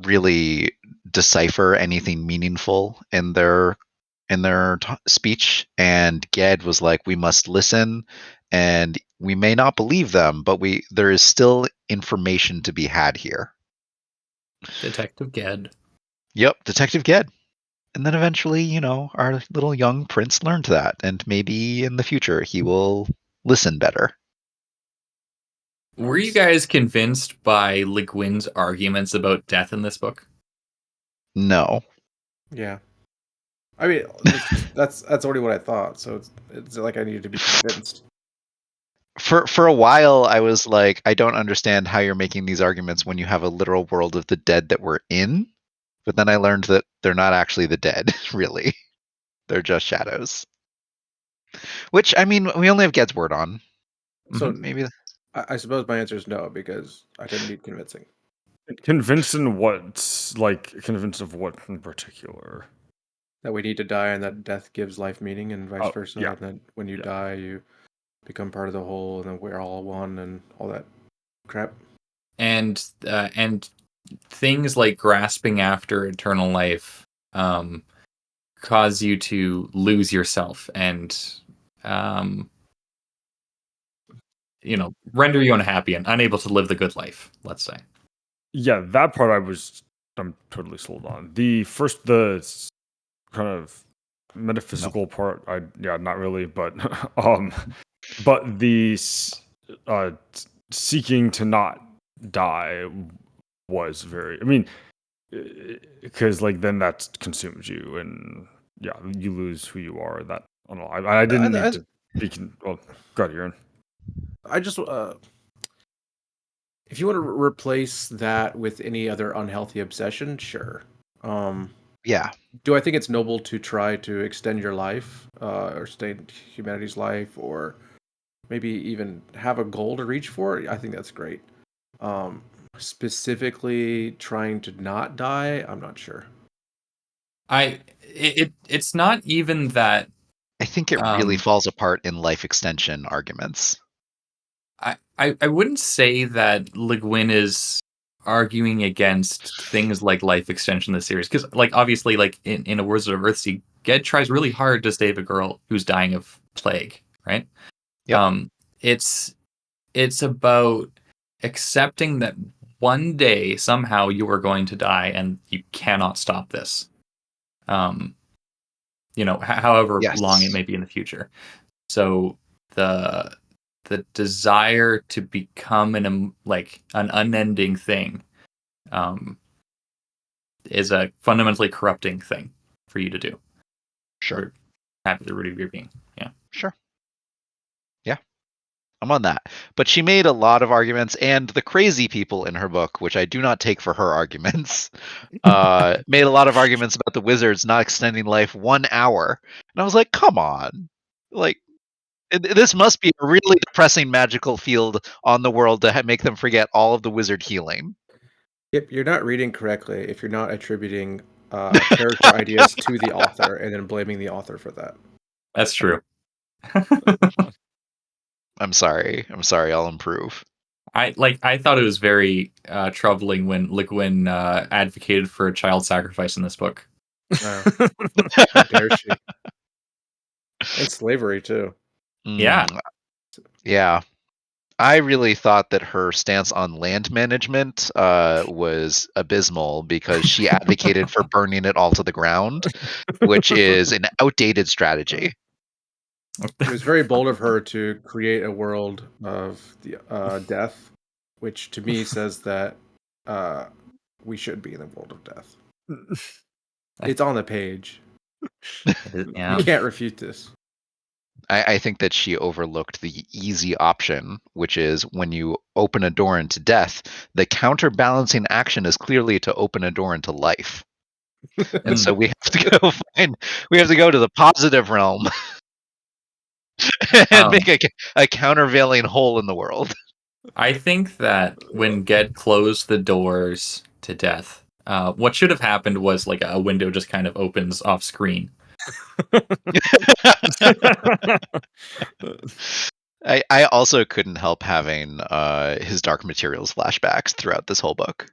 really decipher anything meaningful in their speech, and Ged was like, we must listen, and we may not believe them, but there is still information to be had here. Detective Ged. Yep, Detective Ged. And then eventually, our little young prince learned that, and maybe in the future he will listen better. Were you guys convinced by Le Guin's arguments about death in this book? No. Yeah. I mean, that's already what I thought, so it's like I needed to be convinced. For a while, I was like, I don't understand how you're making these arguments when you have a literal world of the dead that we're in. But then I learned that they're not actually the dead, really. They're just shadows. Which, I mean, we only have Ged's word on. So maybe I suppose my answer is no, because I didn't need convincing. Convinced of what in particular? That we need to die, and that death gives life meaning, and vice versa. Yeah. And that when you die, you become part of the whole, and then we're all one, and all that crap. And things like grasping after eternal life cause you to lose yourself and render you unhappy and unable to live the good life, let's say. Yeah, that part I'm totally sold on. The kind of metaphysical part, not really, but but the seeking to not die was very, I mean, because like then that consumes you, and you lose who you are. That I don't know. I didn't need to be. Well, go ahead, Aaron. I just if you want to replace that with any other unhealthy obsession, sure. Yeah. Do I think it's noble to try to extend your life, or extend humanity's life, or maybe even have a goal to reach for? I think that's great. Specifically trying to not die, I'm not sure. It's not even that. I think it really falls apart in life extension arguments. I wouldn't say that Le Guin is arguing against things like life extension in the series, because like obviously like in A Wizard of Earthsea, Ged tries really hard to save a girl who's dying of plague, right? Yep. It's about accepting that one day somehow you are going to die and you cannot stop this. However long it may be in the future. So the desire to become an unending thing is a fundamentally corrupting thing for you to do. Sure. Happy the root of your being. Yeah. Sure. Yeah. I'm on that. But she made a lot of arguments, and the crazy people in her book, which I do not take for her arguments, made a lot of arguments about the wizards not extending life 1 hour. And I was like, come on. Like, this must be a really depressing magical field on the world to make them forget all of the wizard healing. Yep, you're not reading correctly if you're not attributing character ideas to the author and then blaming the author for that. That's true. I'm sorry. I'll improve. I thought it was very troubling when Le Guin advocated for child sacrifice in this book. How dare she? And slavery too. Yeah. Yeah. I really thought that her stance on land management was abysmal because she advocated for burning it all to the ground, which is an outdated strategy. It was very bold of her to create a world of the death, which to me says that we should be in the world of death. It's on the page. Yeah. You can't refute this. I think that she overlooked the easy option, which is when you open a door into death, the counterbalancing action is clearly to open a door into life. And so we have to go to the positive realm and make a countervailing hole in the world. I think that when Ged closed the doors to death, what should have happened was like a window just kind of opens off screen. I also couldn't help having his Dark Materials flashbacks throughout this whole book.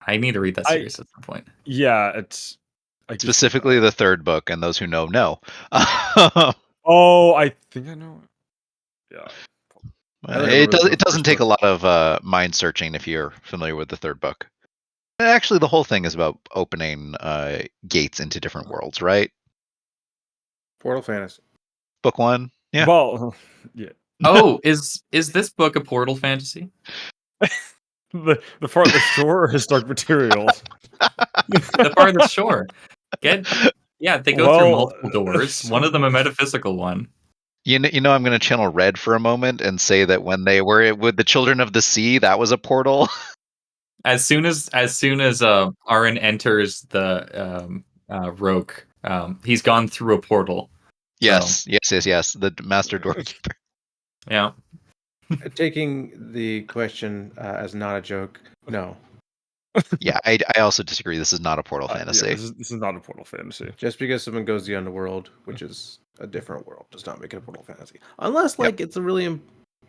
I need to read that series at some point. Yeah, it's specifically the third book, and those who know. Oh, I think I know. Yeah. It doesn't take a lot of mind searching if you're familiar with the third book. Actually, the whole thing is about opening gates into different worlds, right? Portal Fantasy. Book one. Yeah. Well, yeah. Oh, is this book a portal fantasy? The Farthest Shore or his Dark Materials? The Farthest Shore. They go through multiple doors. One of them a metaphysical one. You know, I'm going to channel Red for a moment and say that when they were with the Children of the Sea, that was a portal. As soon as Aaron enters the Rogue, he's gone through a portal. Yes. The Master Doorkeeper. Yeah. Taking the question as not a joke, no. Yeah, I also disagree. This is not a portal fantasy. Yeah, this is not a portal fantasy. Just because someone goes to the underworld, which is a different world, does not make it a portal fantasy. Unless, it's a really,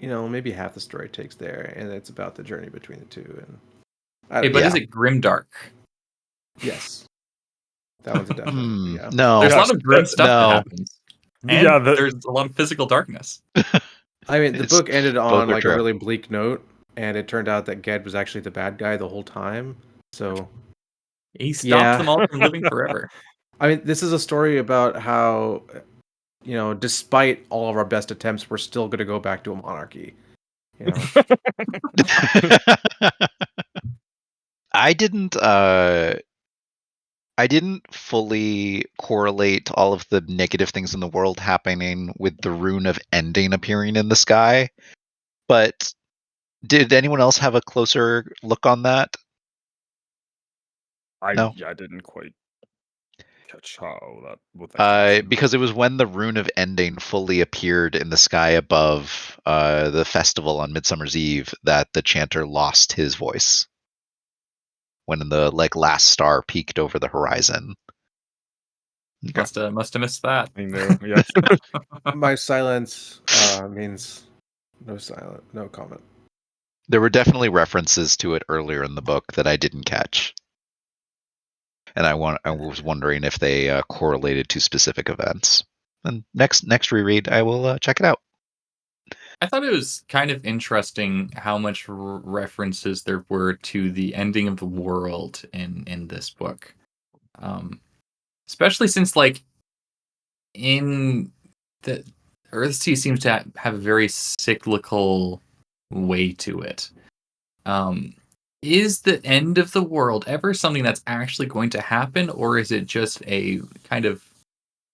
maybe half the story takes there, and it's about the journey between the two. And is it grimdark? Yes. That one's a definite. Yeah. No. There's a lot of grim stuff that happens. And there's a lot of physical darkness. I mean, the book ended on a true. really bleak note, and it turned out that Ged was actually the bad guy the whole time. So he stopped them all from living forever. I mean, this is a story about how, despite all of our best attempts, we're still going to go back to a monarchy. I didn't fully correlate all of the negative things in the world happening with the rune of ending appearing in the sky. But did anyone else have a closer look on that? No? I didn't quite catch how because it was when the rune of ending fully appeared in the sky above the festival on Midsummer's Eve that the chanter lost his voice. When the last star peeked over the horizon. Okay. Must have missed that. Yes. My silence means no comment. There were definitely references to it earlier in the book that I didn't catch, and I was wondering if they correlated to specific events. And next reread, I will check it out. I thought it was kind of interesting how much references there were to the ending of the world in this book. Especially since, in the Earthsea seems to have a very cyclical way to it. Is the end of the world ever something that's actually going to happen, or is it just a kind of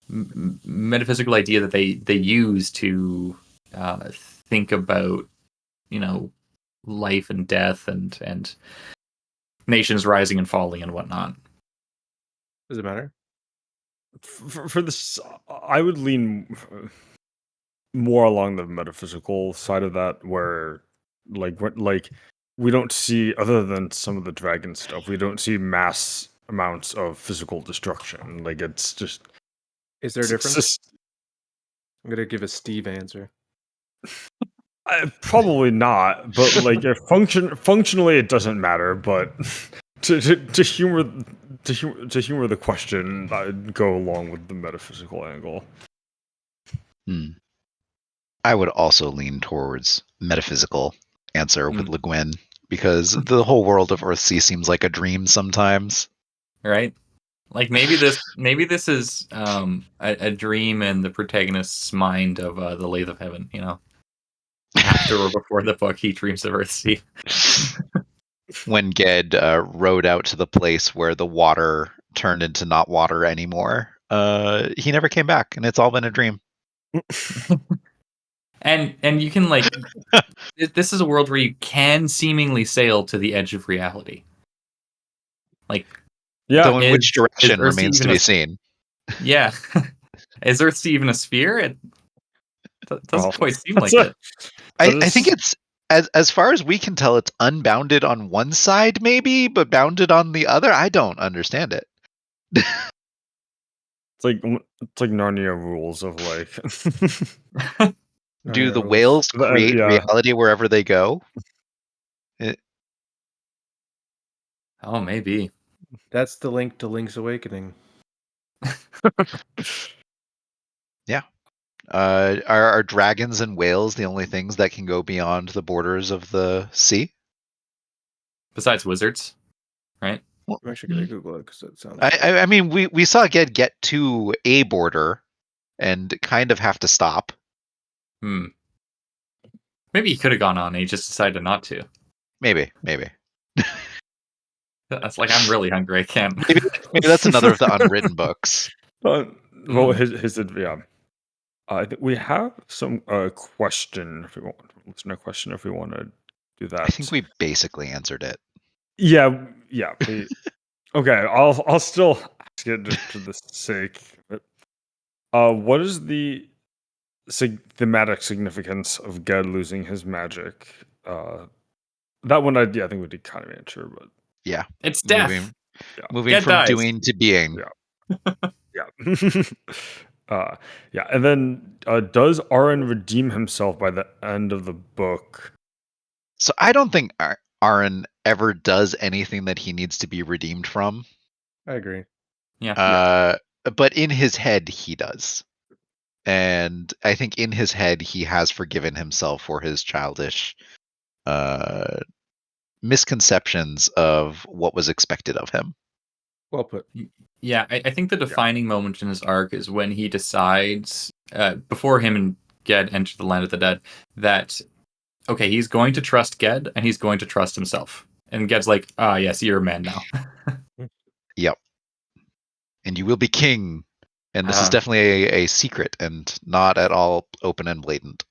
metaphysical idea that they use to think about, life and death and nations rising and falling and whatnot? Does it matter? For this, I would lean more along the metaphysical side of that, where we don't see, other than some of the dragon stuff, we don't see mass amounts of physical destruction. It's just. Is there a difference? I'm gonna give a Steve answer. Probably not, but functionally it doesn't matter. But to humor to humor the question, I'd go along with the metaphysical angle. I would also lean towards metaphysical answer with Le Guin, because the whole world of Earthsea seems like a dream sometimes. Right? Like maybe this is a dream in the protagonist's mind of the Lathe of Heaven, you know. After or before the book, he dreams of Earthsea. When Ged rode out to the place where the water turned into not water anymore, he never came back, and it's all been a dream. And you can like, this is a world where you can seemingly sail to the edge of reality. Like, Yeah. Though in which direction remains to be seen. Yeah. Is Earthsea even a sphere? It doesn't quite seem like it. I think it's, as far as we can tell, it's unbounded on one side, maybe, but bounded on the other. I don't understand it. It's like Narnia rules of like. Do the whales create reality wherever they go? Oh, maybe. That's the link to Link's Awakening. Yeah. Are dragons and whales the only things that can go beyond the borders of the sea? Besides wizards, right? I'm actually going to Google it because it sounds. I mean, we saw Ged get to a border and kind of have to stop. Maybe he could have gone on and he just decided not to. Maybe. That's like, I'm really hungry. I can't. Maybe that's another of the unwritten books. Well, his yeah. I think we have some question. If we want, listener question, if we want to do that. I think we basically answered it. Yeah. Okay, I'll still ask it just for the sake. But, what is the thematic significance of Ged losing his magic? That one, I think we did kind of answer, but yeah, it's death. Moving Ged from dies. doing to being. Yeah. And then does Arin redeem himself by the end of the book? So I don't think Arin ever does anything that he needs to be redeemed from. I agree. Yeah. But in his head, he does. And I think in his head, he has forgiven himself for his childish misconceptions of what was expected of him. Well put. Yeah, I think the defining moment in his arc is when he decides, before him and Ged enter the land of the dead, that, okay, he's going to trust Ged and he's going to trust himself. And Ged's like, yes, you're a man now. Yep. And you will be king. And this is definitely a secret and not at all open and blatant.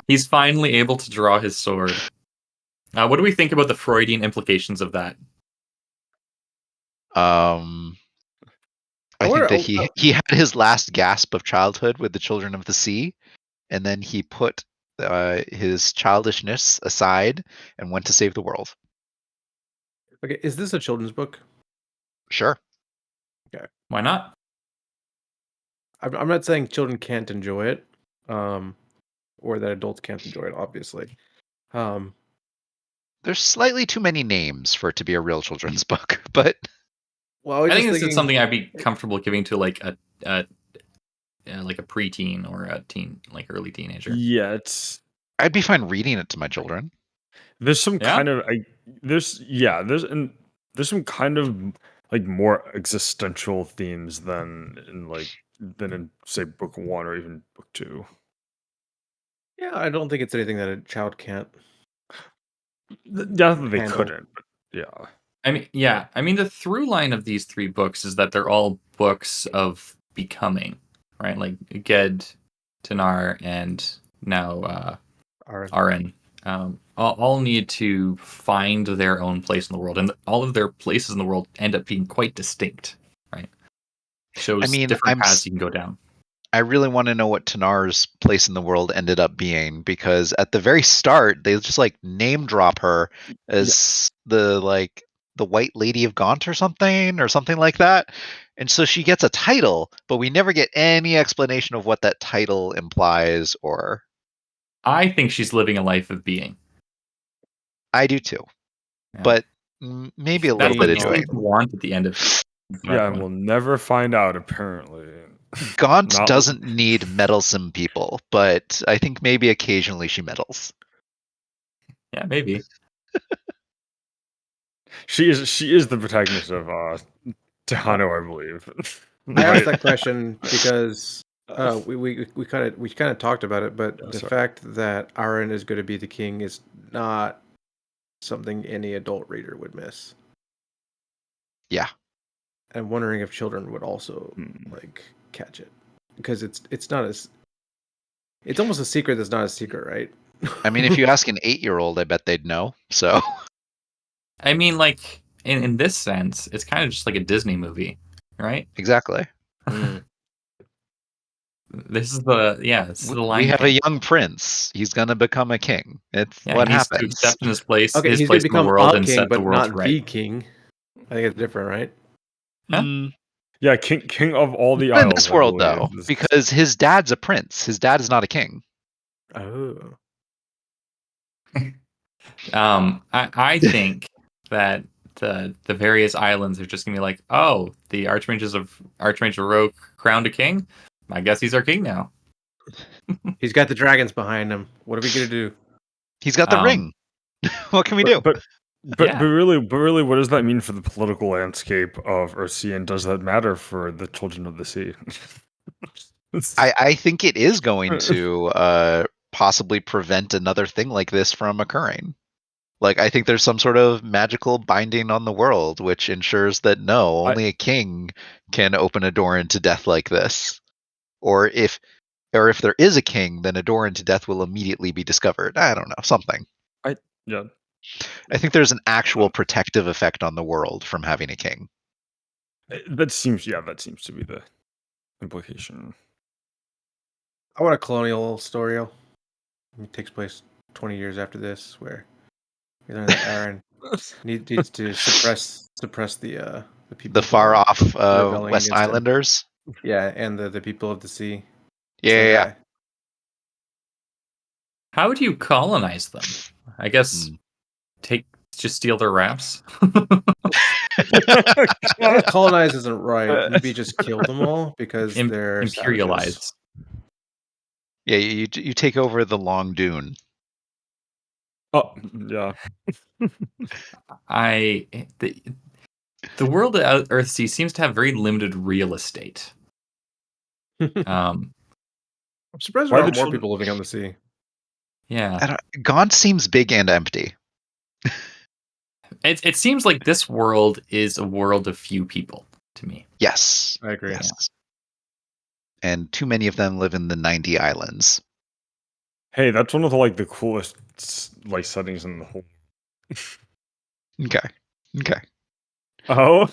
He's finally able to draw his sword. What do we think about the Freudian implications of that? I think that he had his last gasp of childhood with the Children of the Sea, and then he put his childishness aside and went to save the world. Okay, is this a children's book? Sure. Okay. Why not? I'm not saying children can't enjoy it, or that adults can't enjoy it, obviously. There's slightly too many names for it to be a real children's book, but I think this is something I'd be comfortable giving to like a preteen or a teen, like early teenager. Yeah, I'd be fine reading it to my children. There's some kind of there's some kind of like more existential themes than in say book 1 or even book 2. Yeah, I don't think it's anything that a child can't. Definitely they couldn't. But yeah. I mean, the through line of these 3 books is that they're all books of becoming, right? Like Ged, Tanar, and now Arin. All need to find their own place in the world, and all of their places in the world end up being quite distinct, right? Shows different paths you can go down. I really want to know what Tanar's place in the world ended up being, because at the very start they just like name drop her as the White Lady of Gaunt or something like that. And so she gets a title, but we never get any explanation of what that title implies or. I think she's living a life of being. I do too. Yeah. But Maybe a That's little what bit of you joy. seem to want at the end of Yeah, that and one. we'll never find out, apparently. Gaunt Not- doesn't need meddlesome people, but I think maybe occasionally she meddles. Yeah, maybe. She is the protagonist of Tano, I believe. I asked Right? that question because we kind of talked about it, but the Sorry. fact that Aaron is going to be the king is not something any adult reader would miss. Yeah. I'm wondering if children would also like catch it, because it's not as it's almost a secret that's not a secret, right? I mean, if you ask an 8-year-old, I bet they'd know. So I mean, like in this sense, it's kind of just like a Disney movie, right? exactly. This is the We Lion have a King. young prince. He's gonna become a king. It's Yeah, what he needs to happens. accept his place Okay, in he's going the to become world a and king, set the but world not right. the king. I think it's different, right? Huh? Yeah, king of all the Not in isles. this I world, believe. though, because his dad's a prince. His dad is not a king. Oh, I think that the various islands are just gonna be like, oh, the Archangel Rogue crowned a king. I guess he's our king now. he's got the dragons behind him. What are we going to do? He's got the ring. What can we do? But Yeah. really, what does that mean for the political landscape of Earthsea, and does that matter for the children of the sea? I think it is going to possibly prevent another thing like this from occurring. Like, I think there's some sort of magical binding on the world which ensures that only a king can open a door into death like this. Or if there is a king, then a door into death will immediately be discovered. I don't know, something. Yeah. I think there's an actual protective effect on the world from having a king. That seems to be the implication. I want a colonial story. It takes place 20 years after this, where we learn that Aaron needs to suppress the people, The far off rebelling West against him. Islanders. Yeah, and the people of the sea. Yeah. How would you colonize them? I guess just steal their rafts. Colonize isn't right. Maybe just kill them all because they're imperialized. savages. Yeah, you take over the Long Dune. Oh, yeah. The world of Earthsea seems to have very limited real estate. I'm surprised Why there aren't the more children- people living on the sea. Yeah, Gaunt seems big and empty. it seems like this world is a world of few people to me. Yes. I agree. Yes. And too many of them live in the 90 islands. Hey, that's one of the coolest settings in the whole. Okay. Oh.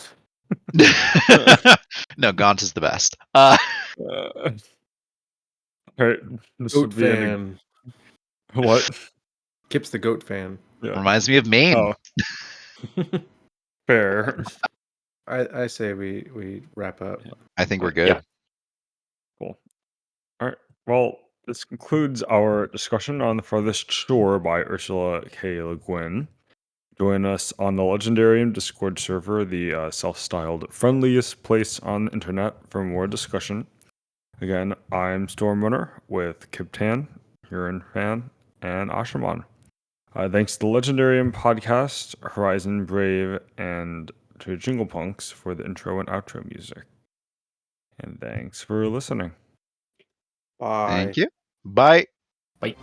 No, Gaunt is the best. All right. This Goat would be fan. what? Kip's the goat fan. Yeah. Reminds me of Maine. Oh, fair. I say we wrap up. I think we're good. Yeah. Cool. All right. Well, this concludes our discussion on The Farthest Shore by Ursula K. Le Guin. Join us on the Legendarium Discord server, the self-styled friendliest place on the internet, for more discussion. Again, I'm Stormrunner with Kyptan, Hurinfan, and Ashaman. Thanks to the Legendarium podcast, Horizon Brave, and to Jingle Punks for the intro and outro music. And thanks for listening. Bye. Thank you. Bye. Bye.